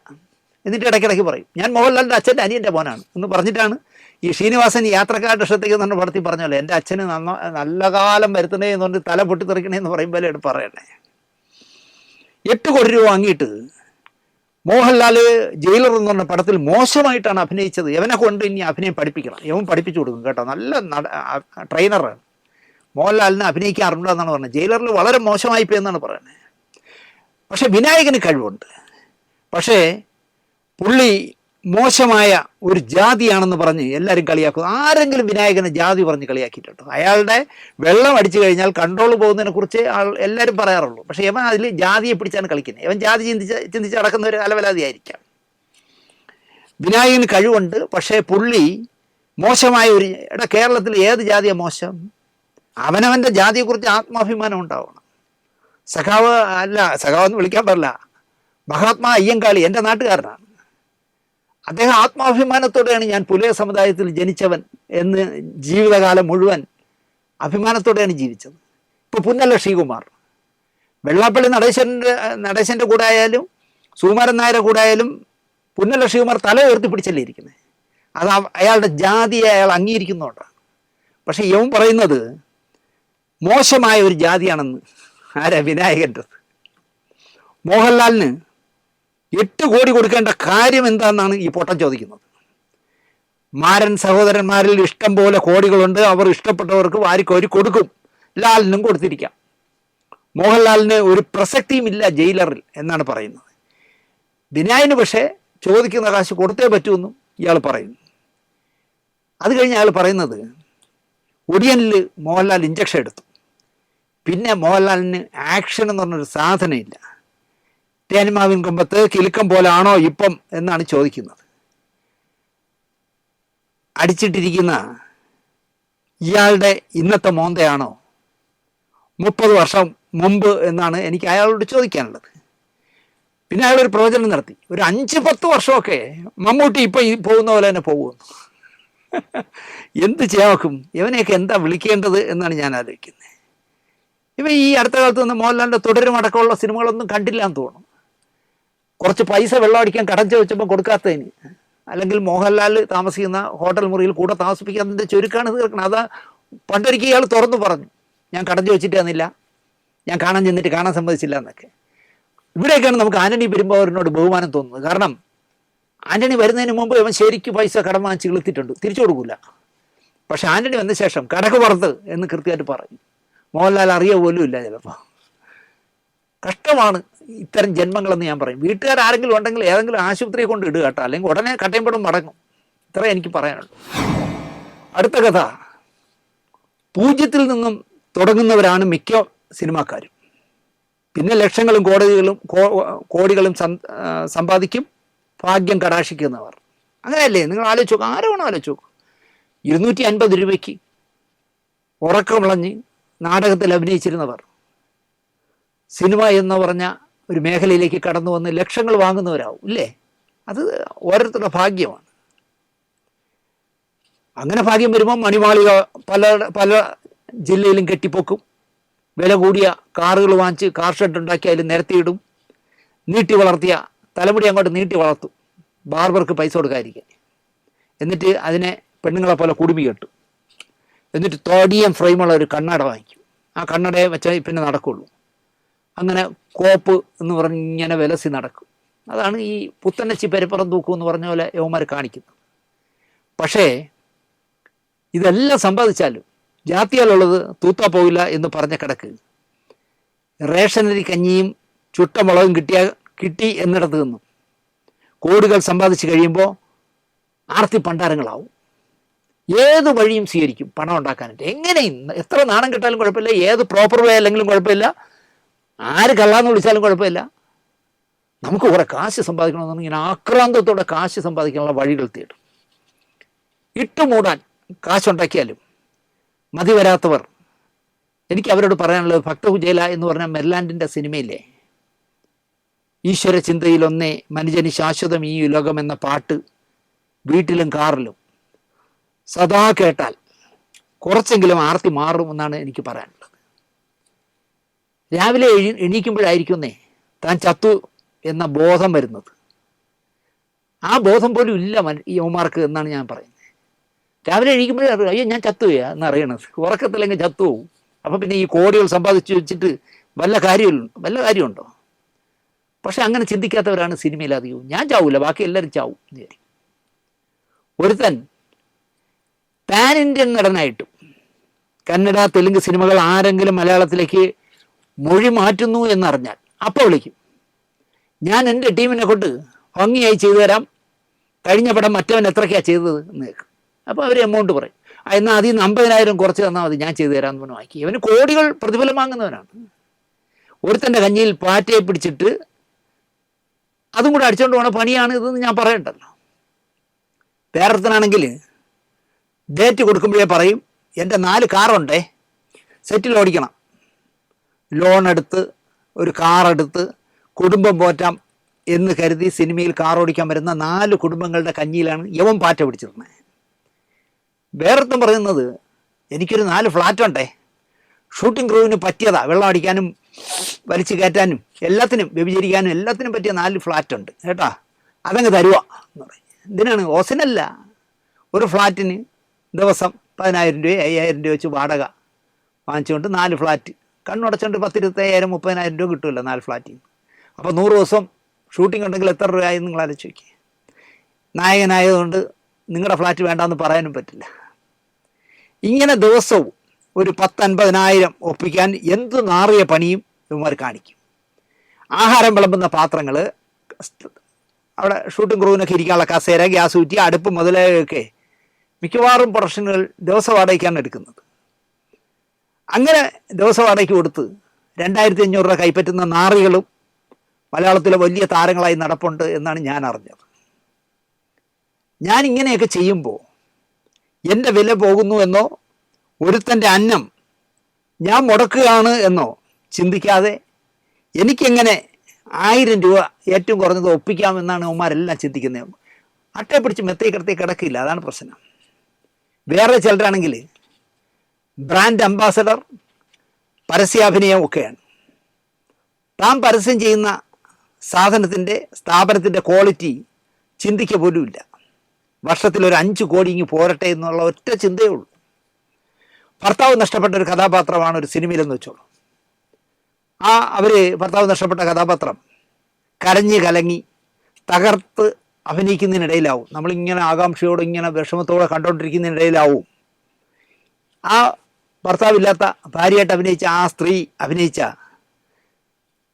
എന്നിട്ട് ഇടയ്ക്കിടയ്ക്ക് പറയും ഞാൻ മോഹൻലാലിൻ്റെ അച്ഛൻ്റെ അനിയൻ്റെ മോനാണ് എന്ന് പറഞ്ഞിട്ടാണ് ഈ ശ്രീനിവാസൻ യാത്രക്കാരുടെ ഇഷ്ടത്തേക്ക് എന്ന് പടത്തിൽ പറഞ്ഞല്ലോ, എൻ്റെ അച്ഛന് നല്ല കാലം വരുത്തണേ എന്ന് പറഞ്ഞ് തല പൊട്ടിത്തെറിക്കണേ എന്ന് പറയുമ്പോൾ പറയണേ. 8 കോടി രൂപ വാങ്ങിയിട്ട് മോഹൻലാൽ ജയിലർ എന്ന് പറഞ്ഞ പടത്തിൽ മോശമായിട്ടാണ് അഭിനയിച്ചത്. ഇവനെ കൊണ്ട് ഇനി അഭിനയം പഠിപ്പിക്കണം, ഇവൻ പഠിപ്പിച്ചു കൊടുക്കും കേട്ടോ, നല്ല ട്രെയിനറാണ്. മോഹൻലാലിന് അഭിനയിക്കാൻ അറിഞ്ഞൂടാന്നാണ് പറഞ്ഞത്. ജയിലറിൽ വളരെ മോശമായിപ്പോയി എന്നാണ് പറയുന്നത്. പക്ഷെ വിനായകന് കഴിവുണ്ട്. പക്ഷേ പുള്ളി മോശമായ ഒരു ജാതിയാണെന്ന് പറഞ്ഞ് എല്ലാവരും കളിയാക്കും. ആരെങ്കിലും വിനായകനെ ജാതി പറഞ്ഞ് കളിയാക്കിയിട്ടുണ്ടോ? അയാളുടെ വെള്ളം അടിച്ചു കഴിഞ്ഞാൽ കൺട്രോൾ പോകുന്നതിനെ കുറിച്ച് എല്ലാവരും പറയാറുള്ളൂ. പക്ഷേ ഇവൻ അതിൽ ജാതിയെ പിടിച്ചാണ് കളിക്കുന്നത്. ഇവൻ ജാതി ചിന്തിച്ച് നടക്കുന്ന ഒരു അലവലാതിയായിരിക്കാം. വിനായകന് കഴിവുണ്ട്, പക്ഷേ പുള്ളി മോശമായ കേരളത്തിൽ ഏത് ജാതിയാണ് മോശം? അവനവൻ്റെ ജാതിയെക്കുറിച്ച് ആത്മാഭിമാനം ഉണ്ടാവണം. സഖാവെന്ന് വിളിക്കാൻ പാടില്ല, മഹാത്മാ അയ്യങ്കാളി എൻ്റെ നാട്ടുകാരനാണ്. അദ്ദേഹം ആത്മാഭിമാനത്തോടെയാണ് ഞാൻ പുലയ സമുദായത്തിൽ ജനിച്ചവൻ എന്ന് ജീവിതകാലം അഭിമാനത്തോടെയാണ് ജീവിച്ചത്. ഇപ്പോൾ പുന്നല്ല ശ്രീകുമാർ, വെള്ളാപ്പള്ളി നടേശൻ്റെ കൂടെ ആയാലും സുകുമാരൻ നായരുടെ കൂടെ ആയാലും പുന്നല്ല ശ്രീകുമാർ തല ഉയർത്തി പിടിച്ചല്ലേ ഇരിക്കുന്നത്. അത് അയാളുടെ ജാതിയെ അയാൾ അംഗീകരിക്കുന്നതുകൊണ്ടാണ്. പക്ഷെ ഇവൻ പറയുന്നത് മോശമായ ഒരു ജാതിയാണെന്ന്. വിനായകൻ്റെ മോഹൻലാലിന് 8 കോടി കൊടുക്കേണ്ട കാര്യം എന്താണെന്നാണ് ഈ പൊട്ടൻ ചോദിക്കുന്നത്. മാരൻ സഹോദരന്മാരിൽ ഇഷ്ടം പോലെ കോടികളുണ്ട്, അവർ ഇഷ്ടപ്പെട്ടവർക്ക് വാരിക്കോരി കൊടുക്കും. ലാലിനും കൊടുത്തിരിക്കാം. മോഹൻലാലിന് ഒരു പ്രസക്തിയും ഇല്ല ജയിലറിൽ എന്നാണ് പറയുന്നത്. വിനായന് പക്ഷേ ചോദിക്കുന്ന കാശ് കൊടുത്തേ പറ്റുമെന്നും ഇയാൾ പറയുന്നു. അത് കഴിഞ്ഞ് അയാൾ പറയുന്നത് ഒടിയനിൽ മോഹൻലാൽ ഇഞ്ചക്ഷൻ എടുത്തു, പിന്നെ മോഹൻലാലിന് ആക്ഷൻ എന്ന് പറഞ്ഞൊരു സാധനമില്ല. തേന്മാവിൻ കൊമ്പത്ത് കിലുക്കം പോലാണോ ഇപ്പം എന്നാണ് ചോദിക്കുന്നത്. അടിച്ചിട്ടിരിക്കുന്ന ഇയാളുടെ ഇന്നത്തെ മോന്തയാണോ 30 വർഷം മുമ്പ് എന്നാണ് എനിക്ക് അയാളോട് ചോദിക്കാനുള്ളത്. പിന്നെ അയാളൊരു പ്രവചനം നടത്തി, ഒരു 5-10 വർഷമൊക്കെ മമ്മൂട്ടി ഇപ്പം ഈ പോകുന്ന പോലെ തന്നെ പോകുമെന്ന്. എന്ത് ചെയ്യാക്കും? ഇവനെയൊക്കെ എന്താ വിളിക്കേണ്ടത് എന്നാണ് ഞാൻ ആലോചിക്കുന്നത്. ഇവ ഈ അടുത്ത കാലത്ത് നിന്ന് മോഹൻലാലിൻ്റെ തുടരും അടക്കമുള്ള സിനിമകളൊന്നും കണ്ടില്ല എന്ന് തോന്നുന്നു. കുറച്ച് പൈസ വെള്ളം അടിക്കാൻ കടം ചോദിച്ചപ്പോൾ കൊടുക്കാത്തതിന്, അല്ലെങ്കിൽ മോഹൻലാൽ താമസിക്കുന്ന ഹോട്ടൽ മുറിയിൽ കൂടെ താമസിപ്പിക്കാത്തതിൻ്റെ ചുരുക്കാണ് തീർക്കണം. അതാ പണ്ടൊരിക്കൽ ഇയാൾ തുറന്നു പറഞ്ഞു, ഞാൻ കടം ചോദിച്ചിട്ട് തന്നില്ല, ഞാൻ കാണാൻ ചെന്നിട്ട് കാണാൻ സമ്മതിച്ചില്ല എന്നൊക്കെ. ഇവിടെയൊക്കെയാണ് നമുക്ക് ആന്റണി പെരുമ്പാവൂരിനോട് ബഹുമാനം തോന്നുന്നത്. കാരണം ആന്റണി വരുന്നതിന് മുമ്പ് ഇവൻ ശരിക്കും പൈസ കടം വാങ്ങിച്ച് ഇളുത്തിട്ടുണ്ട്, തിരിച്ചു കൊടുക്കില്ല. പക്ഷെ ആന്റണി വന്ന ശേഷം കടക്ക് പുറത്ത് എന്ന് കൃത്യമായിട്ട് പറയും. മോഹൻലാൽ അറിയുക പോലും ഇല്ല ചിലപ്പോൾ. കഷ്ടമാണ് ഇത്തരം ജന്മങ്ങളെന്ന് ഞാൻ പറയും. വീട്ടുകാർ ആരെങ്കിലും ഉണ്ടെങ്കിൽ ഏതെങ്കിലും ആശുപത്രിയെ കൊണ്ട് ഇടുക കേട്ടോ, അല്ലെങ്കിൽ ഉടനെ കട്ടയമ്പടം മടങ്ങും. ഇത്ര എനിക്ക് പറയാനുള്ളൂ. അടുത്ത കഥ, പൂജ്യത്തിൽ നിന്നും തുടങ്ങുന്നവരാണ് മിക്ക സിനിമാക്കാരും. പിന്നെ ലക്ഷങ്ങളും കോടികളും സമ്പാദിക്കും, ഭാഗ്യം കടാക്ഷിക്കുന്നവർ. അങ്ങനെയല്ലേ? നിങ്ങൾ ആലോചിച്ച് നോക്കും, ആരോ വേണം ആലോചിച്ച് നോക്കും. 250 രൂപയ്ക്ക് ഉറക്കമിളഞ്ഞ് നാടകത്തിൽ അഭിനയിച്ചിരുന്നവർ സിനിമ എന്ന് പറഞ്ഞ ഒരു മേഖലയിലേക്ക് കടന്നു വന്ന് ലക്ഷങ്ങൾ വാങ്ങുന്നവരാവും ഇല്ലേ? അത് ഓരോരുത്തരുടെ ഭാഗ്യമാണ്. അങ്ങനെ ഭാഗ്യം വരുമ്പോൾ മണിമാളിക പല ജില്ലയിലും കെട്ടിപ്പൊക്കും, വില കൂടിയ കാറുകൾ വാങ്ങിച്ച് കാർ ഷെഡ് ഉണ്ടാക്കി അതിൽ നിരത്തിയിടും, നീട്ടി വളർത്തിയ തലമുടി അങ്ങോട്ട് നീട്ടി വളർത്തും ബാർബർക്ക് പൈസ കൊടുക്കാതിരിക്കാൻ. എന്നിട്ട് അതിനെ പെണ്ണുങ്ങളെ പോലെ കുടുമി കെട്ടും. എന്നിട്ട് തോടിയം ഫ്രെയിമുള്ള ഒരു കണ്ണട വാങ്ങിക്കും. ആ കണ്ണടയെ വെച്ചാൽ പിന്നെ നടക്കുള്ളൂ. അങ്ങനെ കോപ്പ് എന്ന് പറഞ്ഞ് ഇങ്ങനെ വിലസി നടക്കും. അതാണ് ഈ പുത്തനച്ചി പെരപ്പുറം തൂക്കും എന്ന് പറഞ്ഞ പോലെ യവന്മാർ കാണിക്കുന്നത്. പക്ഷേ ഇതെല്ലാം സമ്പാദിച്ചാലും ജാത്തിയാലുള്ളത് തൂത്താ പോവില്ല എന്ന് പറഞ്ഞ കിടക്ക് റേഷനരി കഞ്ഞിയും ചുട്ടമുളകും കിട്ടി എന്നിടത്ത് നിന്നും കോടികൾ സമ്പാദിച്ച് കഴിയുമ്പോൾ ആർത്തി പണ്ടാരങ്ങളാവും. ഏത് വഴിയും സ്വീകരിക്കും പണം ഉണ്ടാക്കാനായിട്ട്. എങ്ങനെയും എത്ര നാണം കിട്ടാലും കുഴപ്പമില്ല, ഏത് പ്രോപ്പർ വേ അല്ലെങ്കിലും കുഴപ്പമില്ല, ആര് കള്ളാന്ന് വിളിച്ചാലും കുഴപ്പമില്ല, നമുക്ക് കുറെ കാശ് സമ്പാദിക്കണമെന്ന് ഇങ്ങനെ ആക്രാന്തത്തോടെ കാശ് സമ്പാദിക്കാനുള്ള വഴികൾ തേടും. ഇട്ടുമൂടാൻ കാശുണ്ടാക്കിയാലും മതി വരാത്തവർ, എനിക്ക് അവരോട് പറയാനുള്ളത് ഭക്തകുചേല എന്ന് പറഞ്ഞ മെർലാൻഡിൻ്റെ സിനിമയില്ലേ, ഈശ്വര ചിന്തയിലൊന്നേ മനുഷ്യന് ശാശ്വതം ഈ ലോകം എന്ന പാട്ട് വീട്ടിലും കാറിലും സദാ കേട്ടാൽ കുറച്ചെങ്കിലും ആർത്തി മാറുമെന്നാണ് എനിക്ക് പറയാനുള്ളത്. രാവിലെ എണീക്കുമ്പോഴായിരിക്കുന്നേ താൻ ചത്തു എന്ന ബോധം വരുന്നത്. ആ ബോധം പോലും ഇല്ല ഈ യവന്മാർക്ക് എന്നാണ് ഞാൻ പറയുന്നത്. രാവിലെ എണീക്കുമ്പോഴേ അയ്യോ ഞാൻ ചത്തുപോയാ എന്നറിയണത്, ഉറക്കത്തില്ലെങ്കിൽ ചത്തുപോകും. അപ്പം പിന്നെ ഈ കോടികൾ സമ്പാദിച്ചു വെച്ചിട്ട് വല്ല കാര്യമുണ്ടോ? പക്ഷെ അങ്ങനെ ചിന്തിക്കാത്തവരാണ് സിനിമയിൽ അധികവും. ഞാൻ ചാവൂല, ബാക്കി എല്ലാവരും ചാവും എന്ന് വിചാരിക്കും. ഒരുത്തൻ പാൻ ഇന്ത്യൻ നടനായിട്ടും കന്നഡ തെലുങ്ക് സിനിമകൾ ആരെങ്കിലും മലയാളത്തിലേക്ക് മൊഴി മാറ്റുന്നു എന്നറിഞ്ഞാൽ അപ്പോൾ വിളിക്കും, ഞാൻ എൻ്റെ ടീമിനെ കൊണ്ട് ഭംഗിയായി ചെയ്തു തരാം, കഴിഞ്ഞ പടം മറ്റവൻ എത്രയ്ക്കാണ് ചെയ്തത് എന്ന് കേൾക്കും. അപ്പോൾ അവർ എമൗണ്ട് പറയും, എന്നാൽ അതിൽ നിന്ന് 50,000 കുറച്ച് തന്നാൽ മതി, ഞാൻ ചെയ്തു തരാമെന്ന് പറഞ്ഞു വായിക്കും. ഇവന് കോടികൾ പ്രതിഫലം വാങ്ങുന്നവനാണ്. ഒരുത്തൻ്റെ കഞ്ഞിയിൽ പാറ്റയെ പിടിച്ചിട്ട് അതും കൂടെ അടിച്ചുകൊണ്ട് പോകണ പണിയാണ് ഇതെന്ന് ഞാൻ പറയണ്ടല്ലോ. വേറൊരുത്തനാണെങ്കിൽ ഡേറ്റ് കൊടുക്കുമ്പോഴേ പറയും, എൻ്റെ 4 കാറുണ്ടേ, സെറ്റിൽ ഓടിക്കണം, ലോൺ എടുത്ത് ഒരു കാറെടുത്ത് കുടുംബം പോറ്റാം എന്ന് കരുതി സിനിമയിൽ കാർ ഓടിക്കാൻ വരുന്ന 4 കുടുംബങ്ങളുടെ കഞ്ഞിയിലാണ് യവൻ പാറ്റ പിടിച്ചിരുന്നത്. വേറൊരുത്തൻ പറയുന്നത്, എനിക്കൊരു 4 ഫ്ലാറ്റുണ്ടേ, ഷൂട്ടിംഗ് ക്രൂവിന് പറ്റിയതാ, വെള്ളം അടിക്കാനും വലിച്ചു കയറ്റാനും എല്ലാത്തിനും വ്യഭിചരിക്കാനും എല്ലാത്തിനും പറ്റിയ 4 ഫ്ലാറ്റുണ്ട് കേട്ടാ, അതങ്ങ് തരുക എന്ന് പറയും. എന്തിനാണ്? ഓസിനല്ല, ഒരു ഫ്ലാറ്റിന് ദിവസം 10,000 രൂപ 5,000 രൂപ വെച്ച് വാടക വാങ്ങിച്ചുകൊണ്ട് 4 ഫ്ലാറ്റ് കണ്ണുടച്ചുകൊണ്ട് 10,000 30,000 രൂപ കിട്ടുമല്ലോ 4 ഫ്ലാറ്റിന്. അപ്പോൾ 100 ദിവസം ഷൂട്ടിംഗ് ഉണ്ടെങ്കിൽ എത്ര രൂപയായി നിങ്ങൾ ആലോചിച്ച് നോക്കി. നായകനായതുകൊണ്ട് നിങ്ങളുടെ ഫ്ലാറ്റ് വേണ്ടാന്ന് പറയാനും പറ്റില്ല. ഇങ്ങനെ ദിവസവും ഒരു 10,000-50,000 ഒപ്പിക്കാൻ എന്ത് നാറിയ പണിയും ഇവന്മാർ കാണിക്കും. ആഹാരം വിളമ്പുന്ന പാത്രങ്ങൾ, അവിടെ ഷൂട്ടിംഗ് ക്രൂവിനൊക്കെ ഇരിക്കാനുള്ള കസേര, ഗ്യാസ് കുറ്റി, അടുപ്പ് മുതലൊക്കെ മിക്കവാറും പ്രൊഡക്ഷനുകൾ ദിവസ വാടകയ്ക്കാണ് എടുക്കുന്നത്. അങ്ങനെ ദിവസ വാടകയ്ക്ക് കൊടുത്ത് 2,500 രൂപ കൈപ്പറ്റുന്ന നാറികളും മലയാളത്തിലെ വലിയ താരങ്ങളായി നടപ്പുണ്ട് എന്നാണ് ഞാൻ അറിഞ്ഞത്. ഞാൻ ഇങ്ങനെയൊക്കെ ചെയ്യുമ്പോൾ എൻ്റെ വില പോകുന്നു എന്നോ ഒരുത്തൻ്റെ അന്നം ഞാൻ മുടക്കുകയാണ് എന്നോ ചിന്തിക്കാതെ എനിക്കെങ്ങനെ 1000 രൂപ ഏറ്റവും കുറഞ്ഞത് ഒപ്പിക്കാമെന്നാണ് അവന്മാരെല്ലാം ചിന്തിക്കുന്നത്. അട്ടയെ പിടിച്ച് മെത്തേ കിടക്കില്ല, അതാണ് പ്രശ്നം. വേറെ ചിലരാണെങ്കിൽ ബ്രാൻഡ് അംബാസഡർ, പരസ്യാഭിനയം ഒക്കെയാണ്. താൻ പരസ്യം ചെയ്യുന്ന സ്ഥാപനത്തിൻ്റെ ക്വാളിറ്റി ചിന്തിക്കുക പോലുമില്ല. വർഷത്തിലൊരു 5 കോടി ഇങ്ങ് പോരട്ടെ എന്നുള്ള ഒറ്റ ചിന്തയേ ഉള്ളൂ. ഭർത്താവ് നഷ്ടപ്പെട്ട ഒരു കഥാപാത്രമാണ് ഒരു സിനിമയിലെന്ന് വെച്ചോളൂ. ഭർത്താവ് നഷ്ടപ്പെട്ട കഥാപാത്രം കരഞ്ഞ് കലങ്ങി തകർത്ത് അഭിനയിക്കുന്നതിനിടയിലാവും, നമ്മളിങ്ങനെ ആകാംക്ഷയോടെ ഇങ്ങനെ വിഷമത്തോടെ കണ്ടുകൊണ്ടിരിക്കുന്നതിനിടയിലാവും ആ ഭർത്താവില്ലാത്ത ഭാര്യയായിട്ട് അഭിനയിച്ച ആ സ്ത്രീ അഭിനയിച്ച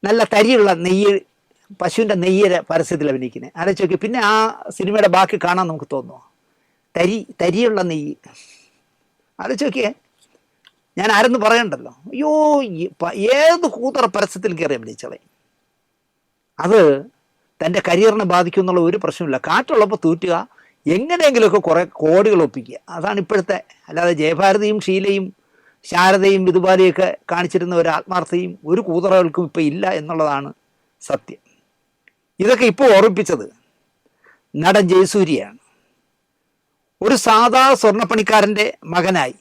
നല്ല തരിയുള്ള പശുവിൻ്റെ നെയ്യര പരസ്യത്തിൽ അഭിനയിക്കുന്നത് ആലോചിച്ച് നോക്കി. പിന്നെ ആ സിനിമയുടെ ബാക്കി കാണാൻ നമുക്ക് തോന്നുമോ? തരിയുള്ള നെയ്യ് ആലോചിച്ച് നോക്കിയേ. ഞാൻ ആരെന്ന് പറയണ്ടല്ലോ. അയ്യോ, ഏത് കൂതറ പരസ്യത്തിൽ കയറി അഭിനയിച്ചളെ. അത് തൻ്റെ കരിയറിനെ ബാധിക്കും എന്നുള്ള ഒരു പ്രശ്നമില്ല. കാറ്റുള്ളപ്പോൾ തൂറ്റുക, എങ്ങനെയെങ്കിലുമൊക്കെ കുറേ കോടികൾ ഒപ്പിക്കുക, അതാണ് ഇപ്പോഴത്തെ. അല്ലാതെ ജയഭാരതിയും ഷീലയും ശാരദയും വിധുബാലയൊക്കെ കാണിച്ചിരുന്ന ഒരു ആത്മാർത്ഥതയും ഒരു കൂതറകൾക്കും ഇപ്പോൾ ഇല്ല എന്നുള്ളതാണ് സത്യം. ഇതൊക്കെ ഇപ്പോൾ ഓർമ്മിപ്പിച്ചത് നടൻ ജയസൂര്യയാണ്. ഒരു സാധാ സ്വർണ്ണപ്പണിക്കാരൻ്റെ മകനായി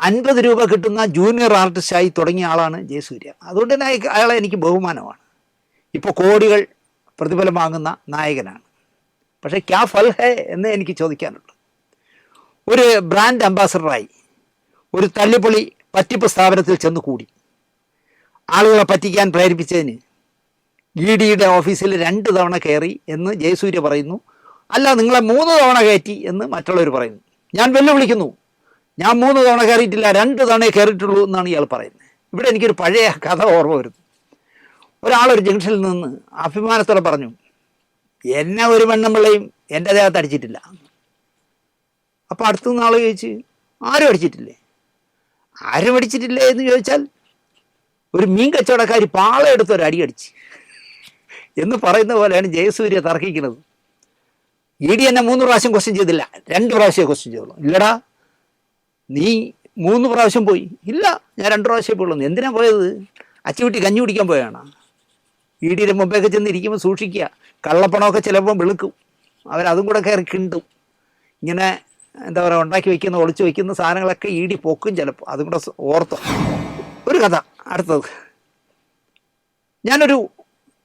50 രൂപ കിട്ടുന്ന ജൂനിയർ ആർട്ടിസ്റ്റായി തുടങ്ങിയ ആളാണ് ജയസൂര്യ. അതുകൊണ്ട് തന്നെ അയാളെ എനിക്ക് ബഹുമാനമാണ്. ഇപ്പോൾ കോടികൾ പ്രതിഫലം വാങ്ങുന്ന നായകനാണ്. പക്ഷേ ക്യാ ഫൽ ഹേ എന്ന് എനിക്ക് ചോദിക്കാനുള്ളൂ. ഒരു ബ്രാൻഡ് അംബാസഡറായി ഒരു തല്ലിപ്പൊളി പറ്റിപ്പ് സ്ഥാപനത്തിൽ ചെന്ന് കൂടി ആളുകളെ പറ്റിക്കാൻ പ്രേരിപ്പിച്ചതിന് EDയുടെ ഓഫീസിൽ 2 തവണ കയറി എന്ന് ജയസൂര്യ പറയുന്നു. അല്ല, നിങ്ങളെ 3 തവണ കയറ്റി എന്ന് മറ്റുള്ളവർ പറയുന്നു. ഞാൻ വെല്ലുവിളിക്കുന്നു, ഞാൻ 3 തവണ കയറിയിട്ടില്ല, 2 തവണയെ കയറിയിട്ടുള്ളൂ എന്നാണ് ഇയാൾ പറയുന്നത്. ഇവിടെ എനിക്കൊരു പഴയ കഥ ഓർമ്മ വരുന്നു. ഒരാളൊരു ജംഗ്ഷനിൽ നിന്ന് അഭിമാനത്തോടെ പറഞ്ഞു, എന്നെ ഒരു പെണ്ണുമ്പിള്ളയും എൻ്റെ ദേഹത്ത് അടിച്ചിട്ടില്ല. അപ്പോൾ അടുത്തുനിന്ന് ആൾ ചോദിച്ച്, ആരും അടിച്ചിട്ടില്ലേ? ആരും അടിച്ചിട്ടില്ലേ എന്ന് ചോദിച്ചാൽ ഒരു മീൻ കച്ചവടക്കാരി പാളയെടുത്ത് ഒരു അടി അടിച്ച് എന്ന് പറയുന്ന പോലെയാണ് ജയസൂര്യ തർക്കിക്കുന്നത്. ED എന്നെ 3 പ്രാവശ്യം ക്വസ്റ്റ്യൻ ചെയ്തില്ല, 2 പ്രാവശ്യമേ ക്വസ്റ്റ്യൻ ചെയ്തുള്ളൂ. ഇല്ലടാ, നീ 3 പ്രാവശ്യം പോയി. ഇല്ല, ഞാൻ 2 പ്രാവശ്യമേ പോയുള്ളൂ. എന്തിനാ പോയത്? അച്ചുകുട്ടി കഞ്ഞി കുടിക്കാൻ പോയാണ്. EDയുടെ മുമ്പേക്ക് ചെന്ന് ഇരിക്കുമ്പോൾ സൂക്ഷിക്കുക, കള്ളപ്പണമൊക്കെ ചിലപ്പോൾ വെളുക്കും, അവരതും കൂടെ കയറി കിണ്ടും. ഇങ്ങനെ എന്താ പറയുക, ഉണ്ടാക്കി വയ്ക്കുന്ന ഒളിച്ചു വയ്ക്കുന്ന സാധനങ്ങളൊക്കെ ED പൊക്കും ചിലപ്പോൾ, അതും കൂടെ ഓർത്തോ. ഒരു കഥ. അടുത്തത്, ഞാനൊരു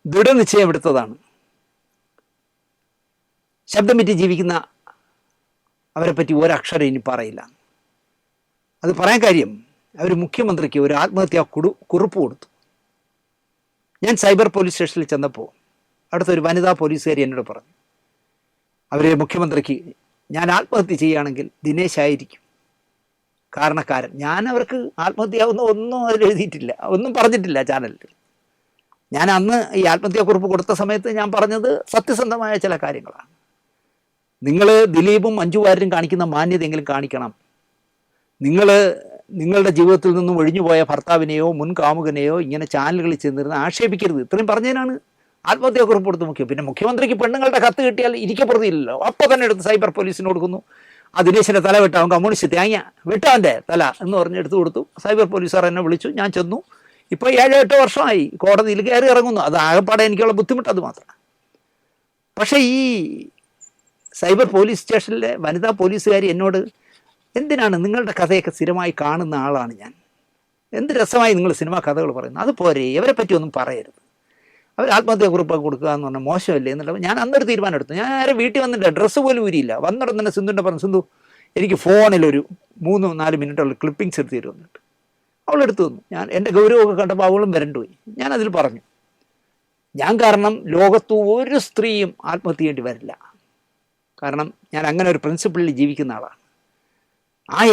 ദൃഢനിശ്ചയം എടുത്തതാണ്. ശബ്ദം വിറ്റ് ജീവിക്കുന്ന അവരെ പറ്റി ഒരക്ഷരം ഇനി പറയില്ല. അത് പറയാൻ കാര്യം, അവർ മുഖ്യമന്ത്രിക്ക് ഒരു ആത്മഹത്യാ കുറിപ്പ് കൊടുത്തു. ഞാൻ സൈബർ പോലീസ് സ്റ്റേഷനിൽ ചെന്നപ്പോൾ അവിടുത്തെ ഒരു വനിതാ പോലീസുകാരി എന്നോട് പറഞ്ഞു, അവർ മുഖ്യമന്ത്രിക്ക് ഞാൻ ആത്മഹത്യ ചെയ്യുകയാണെങ്കിൽ ദിനേശ് ആയിരിക്കും കാരണക്കാരൻ. ഞാൻ അവർക്ക് ആത്മഹത്യയാവുന്ന ഒന്നും അതിൽ എഴുതിയിട്ടില്ല, ഒന്നും പറഞ്ഞിട്ടില്ല ചാനലിൽ. ഞാൻ അന്ന് ഈ ആത്മഹത്യാക്കുറിപ്പ് കൊടുത്ത സമയത്ത് ഞാൻ പറഞ്ഞത് സത്യസന്ധമായ ചില കാര്യങ്ങളാണ്. നിങ്ങൾ ദിലീപും മഞ്ജു വാര്യരും കാണിക്കുന്ന മാന്യതയെങ്കിലും കാണിക്കണം. നിങ്ങളുടെ ജീവിതത്തിൽ നിന്നും ഒഴിഞ്ഞുപോയ ഭർത്താവിനെയോ മുൻ കാമുകനെയോ ഇങ്ങനെ ചാനലുകളിൽ ചെന്നിരുന്ന് ആക്ഷേപിക്കരുത്. ഇത്രയും പറഞ്ഞതിനാണ് ആത്മഹത്യാക്കുറിപ്പ് കൊടുത്ത് മുഖ്യം. പിന്നെ മുഖ്യമന്ത്രിക്ക് പെണ്ണുങ്ങളുടെ കത്ത് കിട്ടിയാൽ ഇരിക്കപ്പെടുത്തിയില്ലല്ലോ, അപ്പോൾ തന്നെ എടുത്ത് സൈബർ പോലീസിന് കൊടുക്കുന്നു. ആ ദിനേശിൻ്റെ തല വെട്ടാവും, കമ്മ്യൂണിസ്റ്റ് തേങ്ങ വെട്ടാൻ്റെ തല എന്ന് പറഞ്ഞ് എടുത്തു കൊടുത്തു. സൈബർ പോലീസുകാർ എന്നെ വിളിച്ചു, ഞാൻ ചെന്നു. ഇപ്പോൾ 7-8 വർഷമായി കോടതിയിൽ കയറി ഇറങ്ങുന്നു. അത് ആകെപ്പാടെ എനിക്കുള്ള ബുദ്ധിമുട്ട് അത് മാത്രമാണ്. പക്ഷേ ഈ സൈബർ പോലീസ് സ്റ്റേഷനിലെ വനിതാ പോലീസുകാരി എന്നോട്, എന്തിനാണ് നിങ്ങളുടെ കഥയൊക്കെ സ്ഥിരമായി കാണുന്ന ആളാണ് ഞാൻ, എന്ത് രസമായി നിങ്ങൾ സിനിമാ കഥകൾ പറയുന്നു, അത് പോരെ, ഇവരെ പറ്റി ഒന്നും പറയരുത്, അവർ ആത്മഹത്യാക്കുറിപ്പൊക്കെ കൊടുക്കുക എന്ന് പറഞ്ഞാൽ മോശമല്ലേ എന്നുള്ള. ഞാൻ അന്നൊരു തീരുമാനം എടുത്തു. ഞാൻ ആരും വീട്ടിൽ വന്നിട്ട് ഡ്രസ്സ് പോലും ഊരിയില്ല. വന്നിടം തന്നെ സിന്ധുവിൻ്റെ പറഞ്ഞു, സിന്ധു എനിക്ക് ഫോണിലൊരു 3-4 മിനിറ്റുള്ള ക്ലിപ്പിങ്സ് എടുത്ത് തരുമെന്നിട്ട് അവളെടുത്തു തന്നു. ഞാൻ എൻ്റെ ഗൗരവമൊക്കെ കണ്ടപ്പോൾ അവളും വരണ്ടു പോയി. ഞാനതിൽ പറഞ്ഞു, ഞാൻ കാരണം ലോകത്ത് ഒരു സ്ത്രീയും ആത്മഹത്യ ചെയ്യേണ്ടി വരില്ല. കാരണം ഞാൻ അങ്ങനെ ഒരു പ്രിൻസിപ്പിളിൽ ജീവിക്കുന്ന ആളാണ്.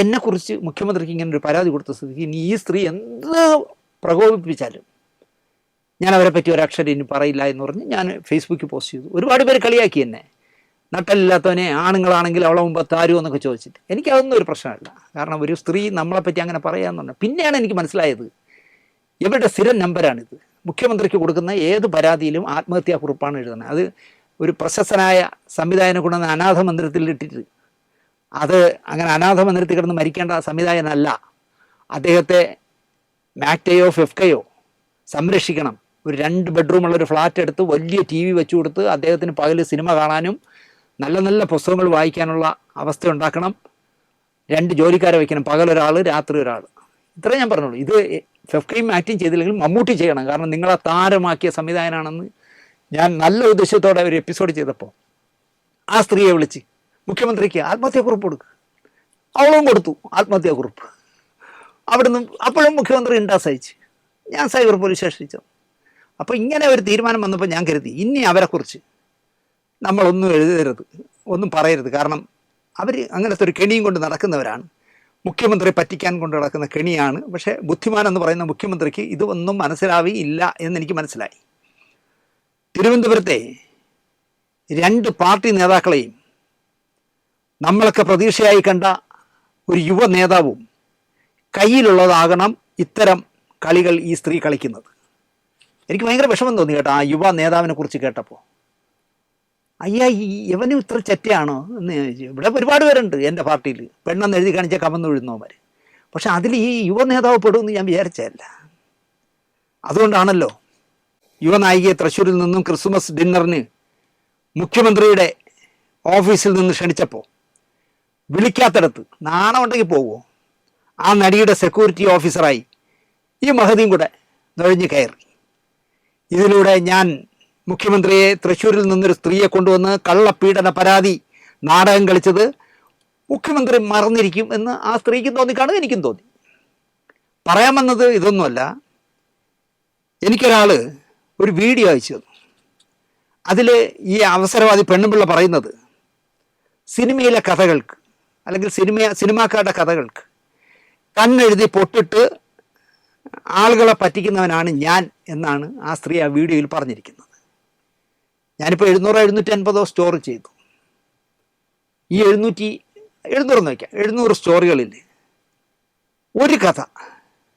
എന്നെക്കുറിച്ച് മുഖ്യമന്ത്രിക്ക് ഇങ്ങനെ ഒരു പരാതി കൊടുത്ത സ്ഥിതിക്ക് ഇനി ഈ സ്ത്രീ എന്ത് പ്രകോപിപ്പിച്ചാലും ഞാൻ അവരെ പറ്റി ഒരക്ഷരം ഇനി പറയില്ല എന്ന് പറഞ്ഞ് ഞാൻ ഫേസ്ബുക്കിൽ പോസ്റ്റ് ചെയ്തു. ഒരുപാട് പേര് കളിയാക്കി എന്നെ, നട്ടലില്ലാത്തവനെ ആണുങ്ങളാണെങ്കിൽ അവളെ മുമ്പ് താരുമോ എന്നൊക്കെ ചോദിച്ചിട്ട്. എനിക്കതൊന്നും ഒരു പ്രശ്നമല്ല. കാരണം ഒരു സ്ത്രീ നമ്മളെപ്പറ്റി അങ്ങനെ പറയാമെന്ന് പറഞ്ഞാൽ പിന്നെയാണ് എനിക്ക് മനസ്സിലായത് ഇവരുടെ സ്ഥിരം നമ്പരാണിത്. മുഖ്യമന്ത്രിക്ക് കൊടുക്കുന്ന ഏത് പരാതിയിലും ആത്മഹത്യാക്കുറിപ്പാണ് എഴുതുന്നത്. അത് ഒരു പ്രശസ്തനായ സംവിധായകനെ കൊണ്ടുവന്ന അനാഥ മന്ദിരത്തിൽ ഇട്ടിട്ട്, അത് അങ്ങനെ അനാഥ മന്ദിരത്തിൽ കിടന്ന് മരിക്കേണ്ട സംവിധായകനല്ല. അദ്ദേഹത്തെ മാക്ടയോ ഫെഫ്കയോ സംരക്ഷിക്കണം. ഒരു 2 ബെഡ്റൂമുള്ളൊരു ഫ്ലാറ്റ് എടുത്ത് വലിയ TV വെച്ചു കൊടുത്ത് അദ്ദേഹത്തിന് പകൽ സിനിമ കാണാനും നല്ല നല്ല പുസ്തകങ്ങൾ വായിക്കാനുള്ള അവസ്ഥ ഉണ്ടാക്കണം. 2 ജോലിക്കാരെ വയ്ക്കണം, പകലൊരാൾ രാത്രി ഒരാൾ. ഇത്രേ ഞാൻ പറഞ്ഞുള്ളൂ. ഇത് ഫെഫ്കയും ആക്ടിങ് ചെയ്തില്ലെങ്കിൽ മമ്മൂട്ടി ചെയ്യണം. കാരണം നിങ്ങളെ താരമാക്കിയ സംവിധായകനാണെന്ന് ഞാൻ നല്ല ഉദ്ദേശത്തോടെ ഒരു എപ്പിസോഡ് ചെയ്തപ്പോൾ ആ സ്ത്രീയെ വിളിച്ച് മുഖ്യമന്ത്രിക്ക് ആത്മഹത്യാക്കുറിപ്പ് കൊടുക്കുക. അവളും കൊടുത്തു ആത്മഹത്യാക്കുറിപ്പ്. അവിടുന്ന് അപ്പോഴും മുഖ്യമന്ത്രി സഹിച്ച് ഞാൻ സൈബർ പോലീസ് സ്റ്റേഷനിൽ ചെന്നു. അപ്പോൾ ഇങ്ങനെ ഒരു തീരുമാനം വന്നപ്പോൾ ഞാൻ കരുതി ഇനി അവരെക്കുറിച്ച് നമ്മളൊന്നും എഴുതരുത്, ഒന്നും പറയരുത്. കാരണം അവർ അങ്ങനത്തെ ഒരു കെണിയും കൊണ്ട് നടക്കുന്നവരാണ്. മുഖ്യമന്ത്രി പറ്റിക്കാൻ കൊണ്ട് നടക്കുന്ന കെണിയാണ്. പക്ഷേ ബുദ്ധിമാൻ എന്ന് പറയുന്ന മുഖ്യമന്ത്രിക്ക് ഇതൊന്നും മനസ്സിലാവില്ല എന്നെനിക്ക് മനസ്സിലായി. തിരുവനന്തപുരത്തെ 2 പാർട്ടി നേതാക്കളെയും നമ്മളൊക്കെ പ്രതീക്ഷയായി കണ്ട ഒരു യുവ നേതാവും കയ്യിലുള്ളതാകണം ഇത്തരം കളികൾ ഈ സ്ത്രീ കളിക്കുന്നത്. എനിക്ക് ഭയങ്കര വിഷമം തോന്നി കേട്ടോ ആ യുവ നേതാവിനെ കുറിച്ച് കേട്ടപ്പോൾ. ഇവനും ഇത്ര ചെറ്റയാണോ എന്ന് ചോദിച്ചു. ഇവിടെ ഒരുപാട് പേരുണ്ട് എൻ്റെ പാർട്ടിയിൽ, പെണ്ണെന്ന് എഴുതി കാണിച്ച കമന്ന് വിഴുന്നവന്മാർ. പക്ഷെ അതിൽ ഈ യുവ നേതാവ് പെടുമെന്ന് ഞാൻ വിചാരിച്ചതല്ല. അതുകൊണ്ടാണല്ലോ യുവനായികയെ തൃശ്ശൂരിൽ നിന്നും ക്രിസ്മസ് ഡിന്നറിന് മുഖ്യമന്ത്രിയുടെ ഓഫീസിൽ നിന്ന് ക്ഷണിച്ചപ്പോൾ വിളിക്കാത്തിടത്ത് നാണമുണ്ടെങ്കിൽ പോകുമോ, ആ നടിയുടെ സെക്യൂരിറ്റി ഓഫീസറായി ഈ മഹതിയും കൂടെ നുഴഞ്ഞു കയറി. ഇതിലൂടെ ഞാൻ മുഖ്യമന്ത്രിയെ തൃശ്ശൂരിൽ നിന്നൊരു സ്ത്രീയെ കൊണ്ടുവന്ന് കള്ളപ്പീഡന പരാതി നാടകം കളിച്ചത് മുഖ്യമന്ത്രി മറന്നിരിക്കും എന്ന് ആ സ്ത്രീക്കും തോന്നിക്കാണും, എനിക്കും തോന്നി. പറയാൻ വന്നത് ഇതൊന്നുമല്ല. എനിക്കൊരാൾ ഒരു വീഡിയോ അയച്ചു തന്നു. അതിൽ ഈ അവസരവാദി പെണ്ണുപിള്ള പറയുന്നത് സിനിമയിലെ കഥകൾക്ക് അല്ലെങ്കിൽ സിനിമാക്കാരുടെ കഥകൾക്ക് കണ്ണെഴുതി പൊട്ടിട്ട് ആളുകളെ പറ്റിക്കുന്നവനാണ് ഞാൻ എന്നാണ് ആ സ്ത്രീ ആ വീഡിയോയിൽ പറഞ്ഞിരിക്കുന്നത്. ഞാനിപ്പോൾ 700-750 സ്റ്റോറി ചെയ്തു. ഈ 700 വയ്ക്കാം, 700 സ്റ്റോറികളിൽ ഒരു കഥ,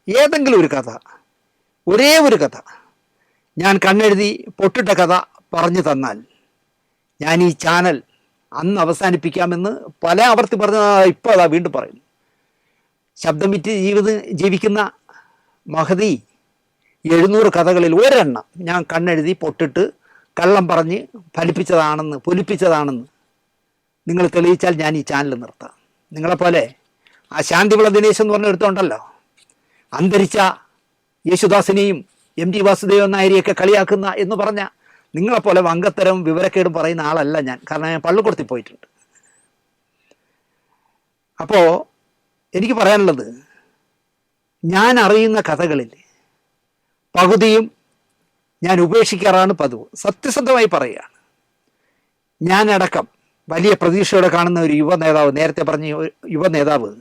ഏതെങ്കിലും ഒരു കഥ, ഒരേ ഒരു കഥ ഞാൻ കണ്ണെഴുതി പൊട്ടിട്ട കഥ പറഞ്ഞു തന്നാൽ ഞാൻ ഈ ചാനൽ അന്ന് അവസാനിപ്പിക്കാമെന്ന് പല ആവർത്തി പറഞ്ഞ ഇപ്പോൾ അതാ വീണ്ടും പറയുന്നു. ശബ്ദം വിറ്റ് ജീവിക്കുന്ന മഹതി 700 കഥകളിൽ ഒരെണ്ണം ഞാൻ കണ്ണെഴുതി പൊട്ടിട്ട് കള്ളം പറഞ്ഞ് പൊലിപ്പിച്ചതാണെന്ന് നിങ്ങൾ തെളിയിച്ചാൽ ഞാൻ ഈ ചാനൽ നിർത്താം. നിങ്ങളെപ്പോലെ ആ ശാന്തിവിള ദിനേശ് എന്ന് പറഞ്ഞ ഒരുത്തമുണ്ടല്ലോ, അന്തരിച്ച യേശുദാസിനെയും MT വാസുദേവൻ നായരെയൊക്കെ കളിയാക്കുന്ന എന്ന് പറഞ്ഞ നിങ്ങളെപ്പോലെ വങ്കത്തരം വിവരക്കേടും പറയുന്ന ആളല്ല ഞാൻ. കാരണം ഞാൻ പള്ളിക്കൂടത്തിൽ പോയിട്ടുണ്ട്. അപ്പോൾ എനിക്ക് പറയാനുള്ളത്, ഞാൻ അറിയുന്ന കഥകളിൽ പകുതിയും ഞാൻ ഉപേക്ഷിക്കാറാണ് പതിവ്. സത്യസന്ധമായി പറയുകയാണ്. ഞാനടക്കം വലിയ പ്രതീക്ഷയോടെ കാണുന്ന ഒരു യുവ നേതാവ്, നേരത്തെ പറഞ്ഞ യുവ നേതാവ്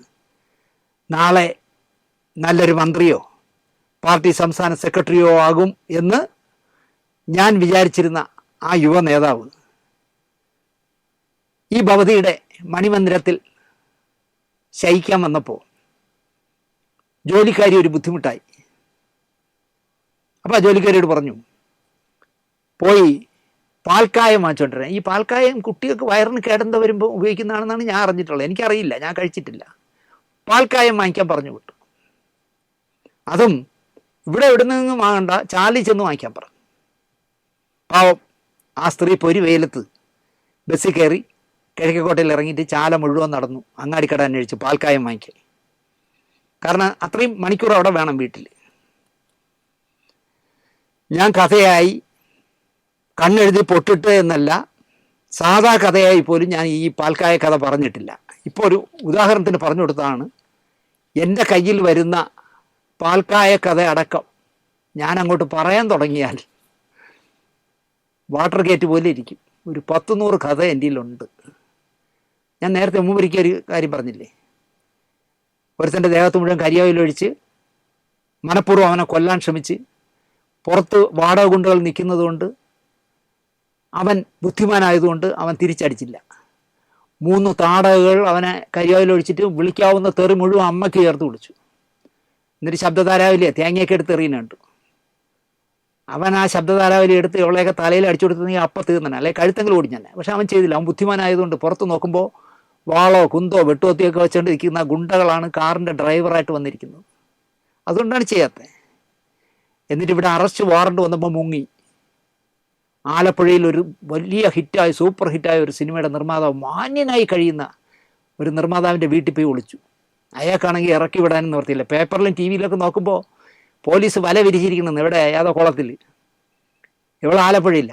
നാളെ നല്ലൊരു മന്ത്രിയോ പാർട്ടി സംസ്ഥാന സെക്രട്ടറിയോ ആകും എന്ന് ഞാൻ വിചാരിച്ചിരുന്ന ആ യുവ നേതാവ് ഈ ഭവതിയുടെ മണിമന്ദിരത്തിൽ ശയിക്കാൻ വന്നപ്പോൾ ജോലിക്കാരി ഒരു ബുദ്ധിമുട്ടായി. അപ്പോൾ ആ ജോലിക്കാരിയോട് പറഞ്ഞു, പോയി പാൽക്കായം വാങ്ങിച്ചുകൊണ്ടിരാൻ. ഈ പാൽക്കായം കുട്ടികൾക്ക് വയറിന് കേടന്ത വരുമ്പോൾ ഉപയോഗിക്കുന്നതാണെന്നാണ് ഞാൻ അറിഞ്ഞിട്ടുള്ളത്. എനിക്കറിയില്ല, ഞാൻ കഴിച്ചിട്ടില്ല. പാൽക്കായം വാങ്ങിക്കാൻ പറഞ്ഞു വിട്ടു. അതും ഇവിടെ എവിടെ നിന്നും വാങ്ങണ്ട, ചാലി ചെന്ന് വാങ്ങിക്കാൻ പറഞ്ഞു. പാവം ആ സ്ത്രീ പൊരി വെയിലത്ത് ബസ്സിൽ കയറി കിഴക്കേക്കോട്ടയിൽ ഇറങ്ങിയിട്ട് ചാല മുഴുവൻ നടന്നു അങ്ങാടിക്കട അന്വേഷിച്ച് പാൽക്കായം വാങ്ങിക്കാൻ. കാരണം അത്രയും മണിക്കൂർ അവിടെ വേണം വീട്ടിൽ. ഞാൻ കഥയായി കണ്ണെഴുതി പൊട്ടിട്ട് എന്നല്ല, സാധാ കഥയായി പോലും ഞാൻ ഈ പാൽക്കായ കഥ പറഞ്ഞിട്ടില്ല. ഇപ്പോൾ ഒരു ഉദാഹരണത്തിന് പറഞ്ഞു കൊടുത്തതാണ്. എൻ്റെ കയ്യിൽ വരുന്ന പാൽക്കായ കഥ അടക്കം ഞാൻ അങ്ങോട്ട് പറയാൻ തുടങ്ങിയാൽ വാട്ടർ ഗേറ്റ് പോലെ ഇരിക്കും. ഒരു 100 കഥ എൻ്റെ കയ്യിലുണ്ട്. ഞാൻ നേരത്തെ മുമ്പൊരിക്കൽ ഒരു കാര്യം പറഞ്ഞില്ലേ, ഒരുത്തൻ്റെ ദേഹത്ത് മുഴുവൻ കരിയോയിലൊഴിച്ച് മനഃപൂർവ്വം അവനെ കൊല്ലാൻ ശ്രമിച്ച് പുറത്ത് വാടക ഗുണ്ടകൾ നിൽക്കുന്നത് കൊണ്ട് അവൻ ബുദ്ധിമാനായതുകൊണ്ട് അവൻ തിരിച്ചടിച്ചില്ല. 3 താടകകൾ അവനെ കരിയോയിലൊഴിച്ചിട്ട് വിളിക്കാവുന്ന തെറി മുഴുവൻ അമ്മയ്ക്ക് ചേർത്ത് വിളിച്ചു. എന്നിട്ട് ശബ്ദധാരാവലിയെ തേങ്ങയൊക്കെ എടുത്ത് എറിയുന്നുണ്ട്. അവൻ ആ ശബ്ദധാരാവലി എടുത്ത് ഇവളെയൊക്കെ തലയിൽ അടിച്ചു കൊടുത്തിരുന്നെങ്കിൽ അപ്പം തീർന്നെ, അല്ലെങ്കിൽ കഴുത്തെങ്കിലും ഓടിഞ്ഞന്നെ. പക്ഷെ അവൻ ചെയ്തില്ല. അവൻ ബുദ്ധിമാനായതുകൊണ്ട് പുറത്ത് നോക്കുമ്പോൾ വാളോ കുന്തോ വെട്ടുകൊത്തിയൊക്കെ വെച്ചുകൊണ്ട് ഇരിക്കുന്ന ഗുണ്ടകളാണ് കാറിൻ്റെ ഡ്രൈവറായിട്ട് വന്നിരിക്കുന്നത്. അതുകൊണ്ടാണ് ചെയ്യാത്തത്. എന്നിട്ട് ഇവിടെ അറസ്റ്റ് വാറണ്ട് വന്നപ്പോൾ മുങ്ങി. ആലപ്പുഴയിൽ ഒരു വലിയ ഹിറ്റായ സൂപ്പർ ഹിറ്റായ ഒരു സിനിമയുടെ നിർമ്മാതാവ്, മാന്യനായി കഴിയുന്ന ഒരു നിർമ്മാതാവിൻ്റെ വീട്ടിൽ പോയി ഒളിച്ചു. അയാൾക്കാണെങ്കിൽ ഇറക്കി വിടാനും നിവർത്തിയില്ല. പേപ്പറിലും TV യിലൊക്കെ നോക്കുമ്പോൾ പോലീസ് വല വിരിച്ചിരിക്കുന്നത് എവിടെ, ഏതോ കുളത്തിൽ. ഇവിടെ ആലപ്പുഴയില്ല.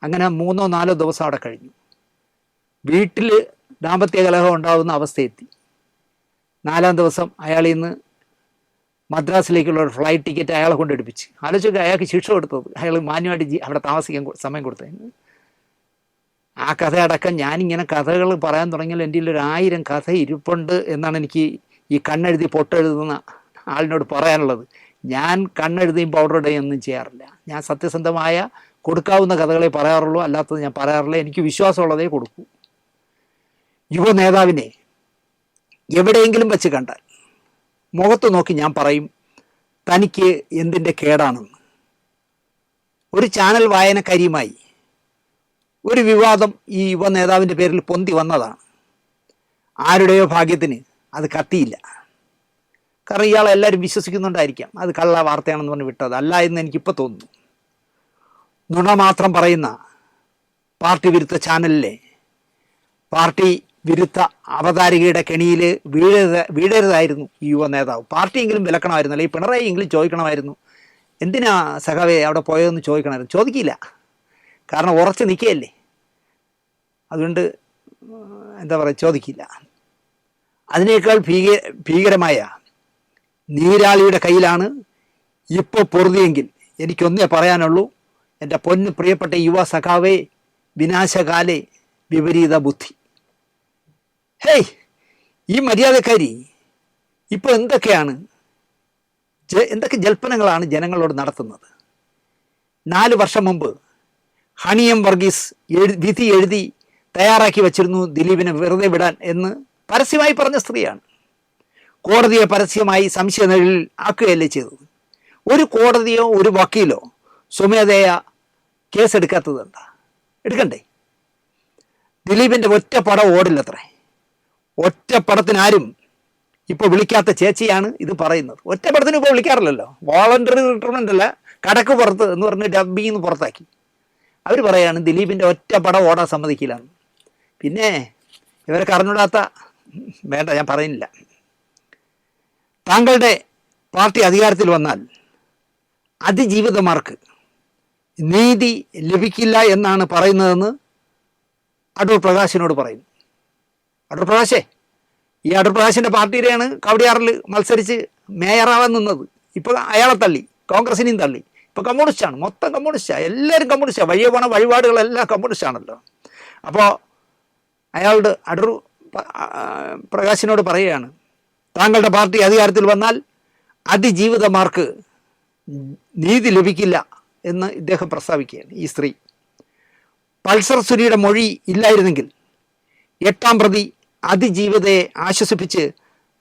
അങ്ങനെ 3-4 ദിവസം അവിടെ കഴിഞ്ഞു. വീട്ടിൽ ദാമ്പത്യ കലഹം ഉണ്ടാകുന്ന അവസ്ഥയെത്തി. 4-ാം ദിവസം അയാളിൽ നിന്ന് മദ്രാസിലേക്കുള്ള ഒരു ഫ്ലൈറ്റ് ടിക്കറ്റ് അയാളെ കൊണ്ടെടുപ്പിച്ച്. ആലോചിക്കുക, അയാൾക്ക് ശിക്ഷ കൊടുത്തത് അയാൾ മാന്യമായിട്ട് അവിടെ താമസിക്കാൻ സമയം കൊടുത്തതിന്. ആ കഥയടക്കം ഞാനിങ്ങനെ കഥകൾ പറയാൻ തുടങ്ങിയാൽ എൻ്റെ ഒരു 1000 കഥ ഇരിപ്പുണ്ട് എന്നാണ് എനിക്ക് ഈ കണ്ണെഴുതി പൊട്ടെഴുതുന്ന ആളിനോട് പറയാനുള്ളത്. ഞാൻ കണ്ണെഴുതിയും പൗഡർ ഇടുകയും ഒന്നും ചെയ്യാറില്ല. ഞാൻ സത്യസന്ധമായ കൊടുക്കാവുന്ന കഥകളെ പറയാറുള്ളൂ, അല്ലാത്തത് ഞാൻ പറയാറില്ല. എനിക്ക് വിശ്വാസമുള്ളതേ കൊടുക്കൂ. യുവ നേതാവിനെ എവിടെയെങ്കിലും വെച്ച് കണ്ടാൽ മുഖത്ത് നോക്കി ഞാൻ പറയും, തനിക്ക് എന്തിൻ്റെ കേടാണെന്ന്. ഒരു ചാനൽ വായനക്കാരിയുമായി ഒരു വിവാദം ഈ യുവ നേതാവിൻ്റെ പേരിൽ പൊന്തി വന്നതാണ്. ആരുടെയോ ഭാഗ്യത്തിന് അത് കത്തിയില്ല. കാരണം ഇയാളെ എല്ലാവരും വിശ്വസിക്കുന്നുണ്ടായിരിക്കാം അത് കള്ള വാർത്തയാണെന്ന് പറഞ്ഞ് വിട്ടത് അല്ല എന്ന് എനിക്കിപ്പോൾ തോന്നുന്നു. നുണ മാത്രം പറയുന്ന പാർട്ടി വിരുദ്ധ ചാനലിലെ പാർട്ടി വിരുദ്ധ അവതാരികയുടെ കെണിയിൽ വീഴരുതായിരുന്നു ഈ യുവ നേതാവ്. പാർട്ടിയെങ്കിലും വിലക്കണമായിരുന്നു, അല്ലെങ്കിൽ പിണറായിയെങ്കിലും ചോദിക്കണമായിരുന്നു എന്തിനാ സഖാവേ അവിടെ പോയതെന്ന് ചോദിക്കണമായിരുന്നു. ചോദിക്കില്ല, കാരണം ഉറച്ച് നിൽക്കുകയല്ലേ. അതുകൊണ്ട് എന്താ പറയുക, ചോദിക്കില്ല. അതിനേക്കാൾ ഭീകരമായ നീരാളിയുടെ കയ്യിലാണ് ഇപ്പോൾ പൊറുതിയെങ്കിൽ എനിക്കൊന്നേ പറയാനുള്ളൂ, എൻ്റെ പൊന്ന് പ്രിയപ്പെട്ട യുവ സഖാവേ, വിനാശകാലേ വിപരീത ബുദ്ധി. ഹേയ്, ഈ മര്യാദക്കാരി ഇപ്പോൾ എന്തൊക്കെ ജൽപ്പനങ്ങളാണ് ജനങ്ങളോട് നടത്തുന്നത്. 4 വർഷം മുമ്പ് ഹണിയം വർഗീസ് വിധി എഴുതി തയ്യാറാക്കി വച്ചിരുന്നു ദിലീപിനെ വെറുതെ വിടാൻ എന്ന് പരസ്യമായി പറഞ്ഞ സ്ത്രീയാണ്. കോടതിയെ പരസ്യമായി സംശയനിഴലിൽ ആക്കുകയല്ലേ ചെയ്തത്. ഒരു കോടതിയോ ഒരു വക്കീലോ സ്വമേധയ കേസെടുക്കാത്തത് എന്താ? എടുക്കണ്ടേ? ദിലീപിൻ്റെ ഒറ്റ പടം ഓടില്ലത്രേ. ഒറ്റ പടത്തിനാരും ഇപ്പോൾ വിളിക്കാത്ത ചേച്ചിയാണ് ഇത് പറയുന്നത്. ഒറ്റ പടത്തിന് ഇപ്പോൾ വിളിക്കാറില്ലല്ലോ, വോളണ്ടറി റിട്ടയർമെൻ്റ് അല്ല, കടക്ക് പുറത്ത് എന്ന് പറഞ്ഞ് ഡബ്ബിൽ നിന്ന് പുറത്താക്കി. അവർ പറയാണ് ദിലീപിൻ്റെ ഒറ്റ പടം ഓടാൻ സമ്മതിക്കില്ലാന്ന്. പിന്നെ ഇവരൊക്കെ അറിഞ്ഞൂടാത്ത വേണ്ട, ഞാൻ പറയുന്നില്ല. താങ്കളുടെ പാർട്ടി അധികാരത്തിൽ വന്നാൽ അതിജീവിതമാർക്ക് നീതി ലഭിക്കില്ല എന്നാണ് പറയുന്നതെന്ന് അടൂർ പ്രകാശിനോട് പറയുന്നു. അടൂർ പ്രകാശേ, ഈ അടൂർ പ്രകാശിൻ്റെ പാർട്ടിയിലെയാണ് കവടിയാറിൽ മത്സരിച്ച് മേയറാവാൻ നിന്നത്. ഇപ്പോൾ അയാളെ തള്ളി, കോൺഗ്രസിനെയും തള്ളി. ഇപ്പോൾ കമ്മ്യൂണിസ്റ്റാണ്, മൊത്തം കമ്മ്യൂണിസ്റ്റാണ്, എല്ലാവരും കമ്മ്യൂണിസ്റ്റാണ്. വഴിയെ പോണ വഴിപാടുകളെല്ലാം കമ്മ്യൂണിസ്റ്റാണല്ലോ. അപ്പോൾ അയാളുടെ അടൂർ പ്രകാശിനോട് പറയുകയാണ്, താങ്കളുടെ പാർട്ടി അധികാരത്തിൽ വന്നാൽ അതിജീവിതമാർക്ക് നീതി ലഭിക്കില്ല എന്ന് ഇദ്ദേഹം പ്രസ്താവിക്കുകയാണ്. ഈ സ്ത്രീ പൾസർ സുനിയുടെ മൊഴി ഇല്ലായിരുന്നെങ്കിൽ 8ാം പ്രതി അതിജീവിതയെ ആശ്വസിപ്പിച്ച്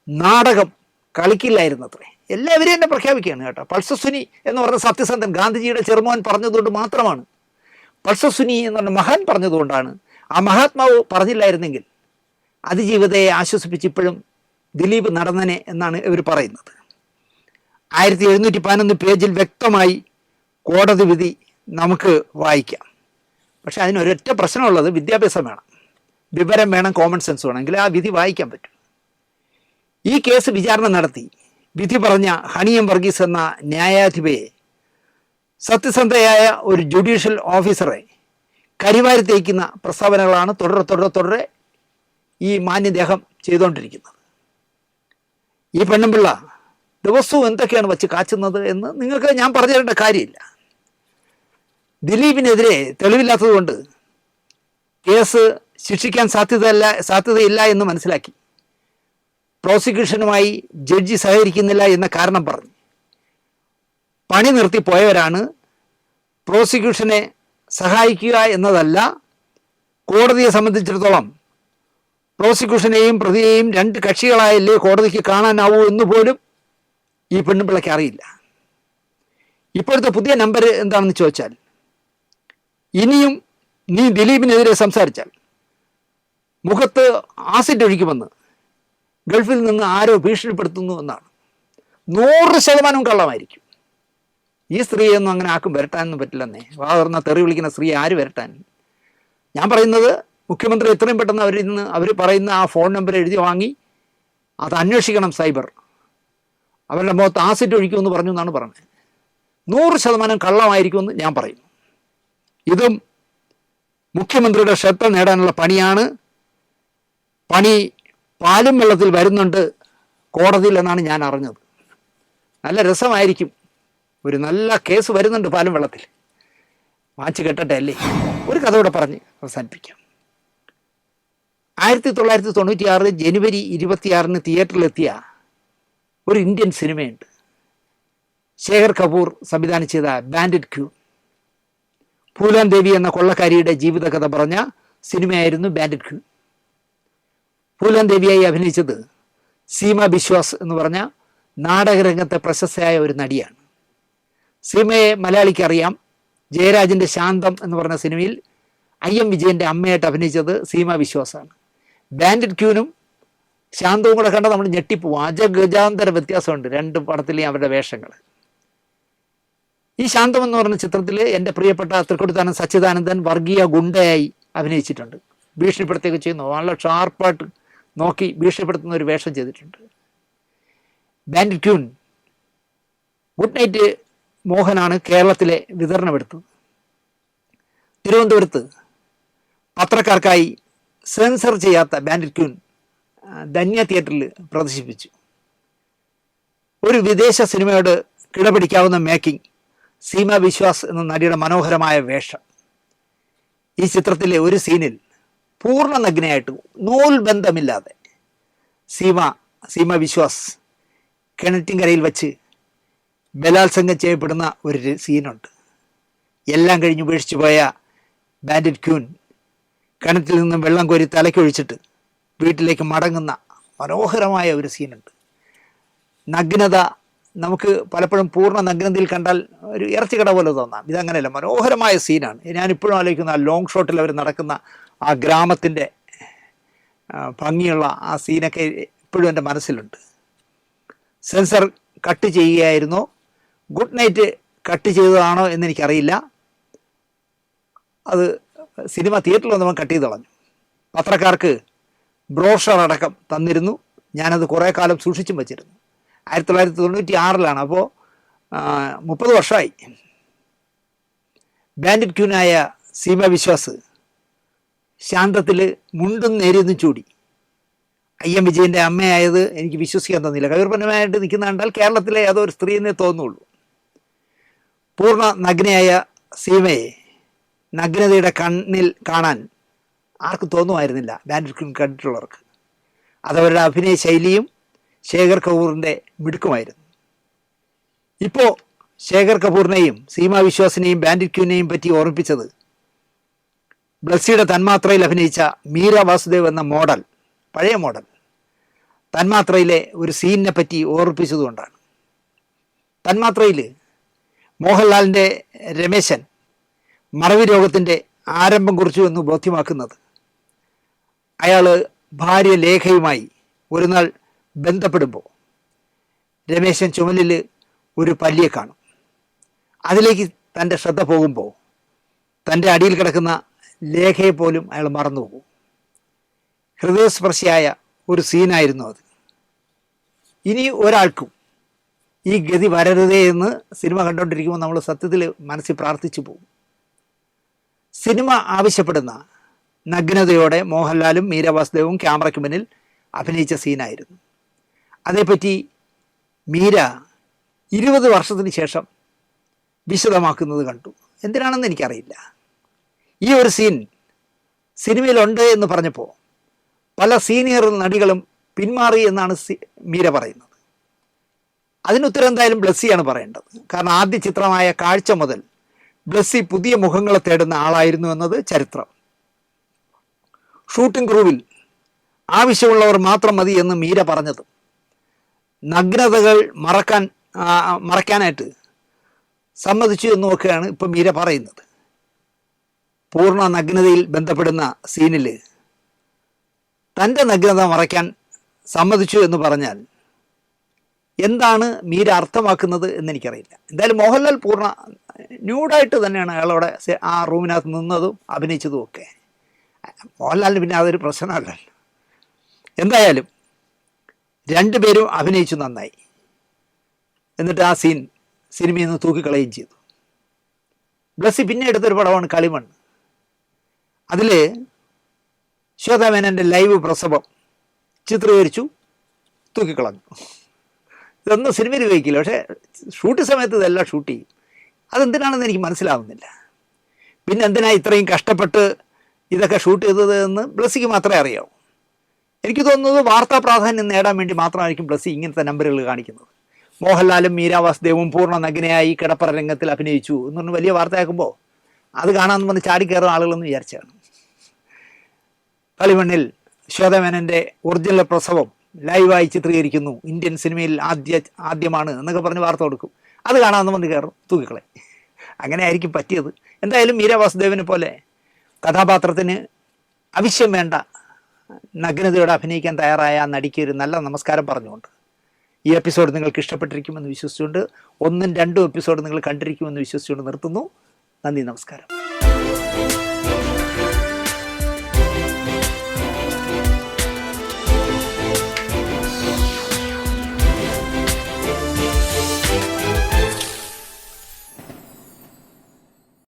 നാടകം കളിക്കില്ലായിരുന്നത്രേ. എല്ലാവരെയും എന്നെ പ്രഖ്യാപിക്കുകയാണ് കേട്ടോ. പൾസർ സുനി എന്ന് പറഞ്ഞ സത്യസന്ധൻ ഗാന്ധിജിയുടെ ചെറുമോൻ പറഞ്ഞതുകൊണ്ട് മാത്രമാണ്, പൾസർ സുനി എന്ന് പറഞ്ഞ മഹാൻ പറഞ്ഞതുകൊണ്ടാണ്. ആ മഹാത്മാവ് പറഞ്ഞില്ലായിരുന്നെങ്കിൽ അതിജീവിതയെ ആശ്വസിപ്പിച്ച് ഇപ്പോഴും ദിലീപ് നടന്നനെ എന്നാണ് ഇവർ പറയുന്നത്. 1711 പേജിൽ വ്യക്തമായി കോടതി വിധി നമുക്ക് വായിക്കാം. പക്ഷെ അതിനൊരൊറ്റ പ്രശ്നമുള്ളത്, വിദ്യാഭ്യാസം വേണം, വിവരം വേണം, കോമൺ സെൻസ് വേണമെങ്കിൽ ആ വിധി വായിക്കാൻ പറ്റും. ഈ കേസ് വിചാരണ നടത്തി വിധി പറഞ്ഞ ഹണിയം വർഗീസ് എന്ന ന്യായാധിപയെ, സത്യസന്ധയായ ഒരു ജുഡീഷ്യൽ ഓഫീസറെ കരിവാരി തേക്കുന്ന പ്രസ്താവനകളാണ് തുടരെ ഈ മാന്യദേഹം ചെയ്തുകൊണ്ടിരിക്കുന്നത്. ഈ പെണ്ണുമ്പിള്ള ദിവസവും എന്തൊക്കെയാണ് വച്ച് കാച്ചുന്നത് എന്ന് നിങ്ങൾക്ക് ഞാൻ പറഞ്ഞു തരേണ്ട കാര്യമില്ല. ദിലീപിനെതിരെ തെളിവില്ലാത്തതുകൊണ്ട് കേസ് ശിക്ഷിക്കാൻ സാധ്യതയില്ല എന്ന് മനസ്സിലാക്കി പ്രോസിക്യൂഷനുമായി ജഡ്ജി സഹകരിക്കുന്നില്ല എന്ന കാരണം പറഞ്ഞ് പണി നിർത്തി പോയവരാണ്. പ്രോസിക്യൂഷനെ സഹായിക്കുക എന്നതല്ല, കോടതിയെ സംബന്ധിച്ചിടത്തോളം പ്രോസിക്യൂഷനെയും പ്രതിയെയും 2 കക്ഷികളായല്ലേ കോടതിക്ക് കാണാനാവൂ എന്ന് പോലും ഈ പെണ്ണുപിള്ളയ്ക്ക് അറിയില്ല. ഇപ്പോഴത്തെ പുതിയ നമ്പർ എന്താണെന്ന് ചോദിച്ചാൽ, ഇനിയും നീ ദിലീപിനെതിരെ സംസാരിച്ചാൽ മുഖത്ത് ആസിഡ് ഒഴിക്കുമെന്ന് ഗൾഫിൽ നിന്ന് ആരോ ഭീഷണിപ്പെടുത്തുന്നു എന്നാണ്. 100% കള്ളമായിരിക്കും. ഈ സ്ത്രീയൊന്നും അങ്ങനെ ആക്കും വരട്ടാനൊന്നും പറ്റില്ലെന്നേ. വാർന്ന തെറി വിളിക്കുന്ന സ്ത്രീ ആര് വരട്ടാൻ? ഞാൻ പറയുന്നത്, മുഖ്യമന്ത്രി എത്രയും പെട്ടെന്ന് അവർ പറയുന്ന ആ ഫോൺ നമ്പർ എഴുതി വാങ്ങി അത് അന്വേഷിക്കണം. സൈബർ അവരുടെ മുഖത്ത് ആസിഡ് ഒഴിക്കുമെന്ന് പറഞ്ഞു എന്നാണ് പറഞ്ഞത്. 100% കള്ളമായിരിക്കുമെന്ന് ഞാൻ പറയുന്നു. ഇതും മുഖ്യമന്ത്രിയുടെ ശ്രദ്ധ നേടാനുള്ള പണിയാണ്. പണി പാലും വെള്ളത്തിൽ വരുന്നുണ്ട് കോടതിയിൽ എന്നാണ് ഞാൻ അറിഞ്ഞത്. നല്ല രസമായിരിക്കും. ഒരു നല്ല കേസ് വരുന്നുണ്ട് പാലും വെള്ളത്തിൽ. വാച്ച് കെട്ടട്ടെ അല്ലേ? ഒരു കഥ കൂടെ പറഞ്ഞ് അവസാനിപ്പിക്കാം. 1996 ജനുവരി 26 തിയേറ്ററിലെത്തിയ ഒരു ഇന്ത്യൻ സിനിമയുണ്ട്. ശേഖർ കപൂർ സംവിധാനം ചെയ്ത ബാൻഡിറ്റ് ക്യൂ. പൂലാൻ ദേവി എന്ന കൊള്ളക്കാരിയുടെ ജീവിതകഥ പറഞ്ഞ സിനിമയായിരുന്നു ബാൻഡിറ്റ് ക്യൂ. പൂലാൻ ദേവിയായി അഭിനയിച്ചത് സീമ ബിശ്വാസ് എന്ന് പറഞ്ഞ നാടകരംഗത്തെ പ്രശസ്തയായ ഒരു നടിയാണ്. സീമയെ മലയാളിക്ക് അറിയാം. ജയരാജിൻ്റെ ശാന്തം എന്ന് പറഞ്ഞ സിനിമയിൽ IM വിജയൻ്റെ അമ്മയായിട്ട് അഭിനയിച്ചത് സീമ ബിശ്വാസാണ്. ബാൻഡിറ്റ് ക്യൂനും ശാന്തവും കൂടെ കണ്ടാൽ നമ്മൾ ഞെട്ടിപ്പോവും. അജഗജാന്തര വ്യത്യാസമുണ്ട് രണ്ട് പടത്തിലെയും അവരുടെ വേഷങ്ങൾ. ഈ ശാന്തം എന്ന് പറഞ്ഞ ചിത്രത്തിൽ എൻ്റെ പ്രിയപ്പെട്ട തൃക്കൊടിത്താനം സച്ചിദാനന്ദൻ വർഗീയ ഗുണ്ടയായി അഭിനയിച്ചിട്ടുണ്ട്. ഭീഷണിപ്പെടുത്തുകയൊക്കെ ചെയ്യുന്നു. നല്ല ഷാർപ്പായിട്ട് നോക്കി ഭീഷണിപ്പെടുത്തുന്ന ഒരു വേഷം ചെയ്തിട്ടുണ്ട്. ബാൻഡിറ്റ് ക്യൂൻ, ഗുഡ് നൈറ്റ് മോഹനാണ് കേരളത്തിലെ വിതരണമെടുത്തത്. തിരുവനന്തപുരത്ത് പത്രക്കാർക്കായി സെൻസർ ചെയ്യാത്ത ബാൻഡിറ്റ് ക്യൂൻ ധന്യ തിയേറ്ററിൽ പ്രദർശിപ്പിച്ചു. ഒരു വിദേശ സിനിമയോട് കിടപിടിക്കാവുന്ന മേക്കിംഗ്, സീമ വിശ്വാസ് എന്ന നടിയുടെ മനോഹരമായ വേഷം. ഈ ചിത്രത്തിലെ ഒരു സീനിൽ പൂർണ്ണ നഗ്നയായിട്ട് നൂൽ ബന്ധമില്ലാതെ സീമ വിശ്വാസ് കിണറ്റിൻകരയിൽ വച്ച് ബലാത്സംഗം ചെയ്യപ്പെടുന്ന ഒരു സീനുണ്ട്. എല്ലാം കഴിഞ്ഞ് ഉപേക്ഷിച്ചു പോയ ബാൻഡിറ്റ് ക്യൂൻ കിണറ്റിൽ നിന്നും വെള്ളം കോരി തലയ്ക്കൊഴിച്ചിട്ട് വീട്ടിലേക്ക് മടങ്ങുന്ന മനോഹരമായ ഒരു സീനുണ്ട്. നഗ്നത നമുക്ക് പലപ്പോഴും പൂർണ്ണ നഗ്നതയിൽ കണ്ടാൽ ഒരു ഇറച്ചിക്കട പോലെ തോന്നാം. ഇതങ്ങനെയല്ല, മനോഹരമായ സീനാണ്. ഞാനിപ്പോഴും ആലോചിക്കുന്ന ആ ലോങ് ഷോട്ടിൽ അവർ നടക്കുന്ന ആ ഗ്രാമത്തിൻ്റെ ഭംഗിയുള്ള ആ സീനൊക്കെ ഇപ്പോഴും എൻ്റെ മനസ്സിലുണ്ട്. സെൻസർ കട്ട് ചെയ്യുകയായിരുന്നോ, ഗുഡ് നൈറ്റ് കട്ട് ചെയ്തതാണോ എന്നെനിക്കറിയില്ല. അത് സിനിമ തിയേറ്ററിൽ വന്നപ്പോൾ കട്ട് ചെയ്ത് കളഞ്ഞു. പത്രക്കാർക്ക് ബ്രോഷർ അടക്കം തന്നിരുന്നു. ഞാനത് കുറേ കാലം സൂക്ഷിച്ചും വച്ചിരുന്നു. 1996 അപ്പോൾ 30 വർഷമായി. ബാൻഡിറ്റ് ക്യൂനായ സീമ വിശ്വാസ് ശാന്തത്തിൽ മുണ്ടും നേരിയൊന്നും ചൂടി. IM വിജയൻ്റെ അമ്മയായത് എനിക്ക് വിശ്വസിക്കാൻ തോന്നിയില്ല. കവിർപ്പനമായിട്ട് നിൽക്കുന്ന കണ്ടാൽ കേരളത്തിലെ അതൊരു സ്ത്രീ എന്നേ തോന്നുള്ളൂ. പൂർണ്ണ നഗ്നയായ സീമയെ നഗ്നതയുടെ കണ്ണിൽ കാണാൻ ആർക്കും തോന്നുമായിരുന്നില്ല, ബാൻഡിറ്റ് ക്യൂൻ കണ്ടിട്ടുള്ളവർക്ക്. അതവരുടെ അഭിനയ ശൈലിയും ശേഖർ കപൂറിൻ്റെ മിടുക്കുമായിരുന്നു. ഇപ്പോൾ ശേഖർ കപൂറിനെയും സീമ വിശ്വാസിനെയും ബാൻഡിറ്റ് ക്യൂനെയും പറ്റി ഓർമ്മിപ്പിച്ചത് ബ്ലസ്സിയുടെ തന്മാത്രയിൽ അഭിനയിച്ച മീര വാസുദേവ് എന്ന മോഡൽ, പഴയ മോഡൽ, തന്മാത്രയിലെ ഒരു സീനിനെ പറ്റി ഓർമ്മിപ്പിച്ചതുകൊണ്ടാണ്. തന്മാത്രയിൽ മോഹൻലാലിൻ്റെ രമേശൻ മറവി രോഗത്തിൻ്റെ ആരംഭം കുറിച്ചു എന്ന് ബോധ്യമാക്കുന്നത് അയാൾ ഭാര്യ ലേഖയുമായി ഒരു നാൾ ബന്ധപ്പെടുമ്പോൾ രമേശൻ ചുമലിൽ ഒരു പല്ലിയെ കാണും. അതിലേക്ക് തൻ്റെ ശ്രദ്ധ പോകുമ്പോൾ തൻ്റെ അടിയിൽ കിടക്കുന്ന ലേഖയെ പോലും അയാൾ മറന്നുപോകും. ഹൃദയസ്പർശിയായ ഒരു സീനായിരുന്നു അത്. ഇനി ഒരാൾക്കും ഈ ഗതി വരരുതേ എന്ന് സിനിമ കണ്ടുകൊണ്ടിരിക്കുമ്പോൾ നമ്മൾ സത്യത്തിൽ മനസ്സിൽ പ്രാർത്ഥിച്ചു പോകും. സിനിമ ആവശ്യപ്പെടുന്ന നഗ്നതയോടെ മോഹൻലാലും മീര വാസുദേവും ക്യാമറയ്ക്ക് മുന്നിൽ അഭിനയിച്ച സീനായിരുന്നു. അതേപ്പറ്റി മീര 20 വർഷത്തിന് ശേഷം വിശദമാക്കുന്നത് കണ്ടു. എന്തിനാണെന്ന് എനിക്കറിയില്ല. ഈ ഒരു സീൻ സിനിമയിലുണ്ട് എന്ന് പറഞ്ഞപ്പോൾ പല സീനിയർ നടികളും പിന്മാറി എന്നാണ് മീര പറയുന്നത്. അതിനുത്തരം എന്തായാലും ബ്ലസ്സിയാണ് പറയേണ്ടത്. കാരണം ആദ്യ ചിത്രമായ കാഴ്ച മുതൽ ബ്ലസ്സി പുതിയ മുഖങ്ങളെ തേടുന്ന ആളായിരുന്നു എന്നത് ചരിത്രം. ഷൂട്ടിംഗ് ക്രൂവിൽ ആവശ്യമുള്ളവർ മാത്രം മതി എന്ന് മീര പറഞ്ഞതും നഗ്നതകൾ മറയ്ക്കാനായിട്ട് സമ്മതിച്ചു എന്നൊക്കെയാണ് ഇപ്പം മീര പറയുന്നത്. പൂർണ്ണ നഗ്നതയിൽ ബന്ധപ്പെടുന്ന സീനിൽ തൻ്റെ നഗ്നത മറയ്ക്കാൻ സമ്മതിച്ചു എന്ന് പറഞ്ഞാൽ എന്താണ് മീര അർത്ഥമാക്കുന്നത് എന്നെനിക്കറിയില്ല. എന്തായാലും മോഹൻലാൽ പൂർണ്ണ ന്യൂഡായിട്ട് തന്നെയാണ് അയാളോടെ ആ റൂമിനകത്ത് നിന്നതും അഭിനയിച്ചതും ഒക്കെ. മോഹൻലാലിന് പിന്നെ അതൊരു പ്രശ്നമല്ലല്ലോ. എന്തായാലും രണ്ടുപേരും അഭിനയിച്ചു നന്നായി. എന്നിട്ട് ആ സീൻ സിനിമയിൽ നിന്ന് തൂക്കിക്കളയുകയും ചെയ്തു. ബ്ലസ്സി പിന്നെ എടുത്തൊരു പടമാണ് കളിമണ്ണ്. അതിൽ ശ്വേതാ മേനൻ്റെ ലൈവ് പ്രസവം ചിത്രീകരിച്ചു, തൂക്കിക്കളഞ്ഞു. ഇതൊന്നും സിനിമയിൽ ഉപയോഗിക്കില്ല, പക്ഷേ ഷൂട്ടിംഗ് സമയത്ത് ഇതെല്ലാം ഷൂട്ട് ചെയ്യും. അതെന്തിനാണെന്ന് എനിക്ക് മനസ്സിലാവുന്നില്ല. പിന്നെ എന്തിനാ ഇത്രയും കഷ്ടപ്പെട്ട് ഇതൊക്കെ ഷൂട്ട് ചെയ്തത് എന്ന് ബ്ലസ്സിക്ക് മാത്രമേ അറിയാവൂ. എനിക്ക് തോന്നുന്നത് വാർത്താ പ്രാധാന്യം നേടാൻ വേണ്ടി മാത്രമായിരിക്കും ബ്ലസ്സി ഇങ്ങനത്തെ നമ്പറുകൾ കാണിക്കുന്നത്. മോഹൻലാലും മീര വാസുദേവും പൂർണ്ണ നഗ്നയായി കിടപ്പറ രംഗത്തിൽ അഭിനയിച്ചു എന്ന് പറഞ്ഞ് വലിയ വാർത്തയാക്കുമ്പോൾ അത് കാണാമെന്ന് പറഞ്ഞ് ചാടിക്കയറും ആളുകളെന്ന് വിചാരിച്ചാണ്. കളിമണ്ണിൽ ശ്വേതാ മേനൻ്റെ ഒറിജിനൽ പ്രസവം ലൈവായി ചിത്രീകരിക്കുന്നു, ഇന്ത്യൻ സിനിമയിൽ ആദ്യമാണ് എന്നൊക്കെ പറഞ്ഞ് വാർത്ത കൊടുക്കും. അത് കാണാമെന്ന് പറഞ്ഞ് കയറും, തൂക്കിക്കളെ. അങ്ങനെ ആയിരിക്കും പറ്റിയത്. എന്തായാലും മീര വാസുദേവിനെ പോലെ കഥാപാത്രത്തിന് ആവശ്യം വേണ്ട നഗ്നതയോടെ അഭിനയിക്കാൻ തയ്യാറായ ആ നടിക്ക് ഒരു നല്ല നമസ്കാരം പറഞ്ഞുകൊണ്ട് ഈ എപ്പിസോഡ് നിങ്ങൾക്ക് ഇഷ്ടപ്പെട്ടിരിക്കുമെന്ന് വിശ്വസിച്ചുകൊണ്ട് 1ഉം 2ഉം എപ്പിസോഡ് നിങ്ങൾ കണ്ടിരിക്കുമെന്ന് വിശ്വസിച്ചുകൊണ്ട് നിർത്തുന്നു. നന്ദി, നമസ്കാരം.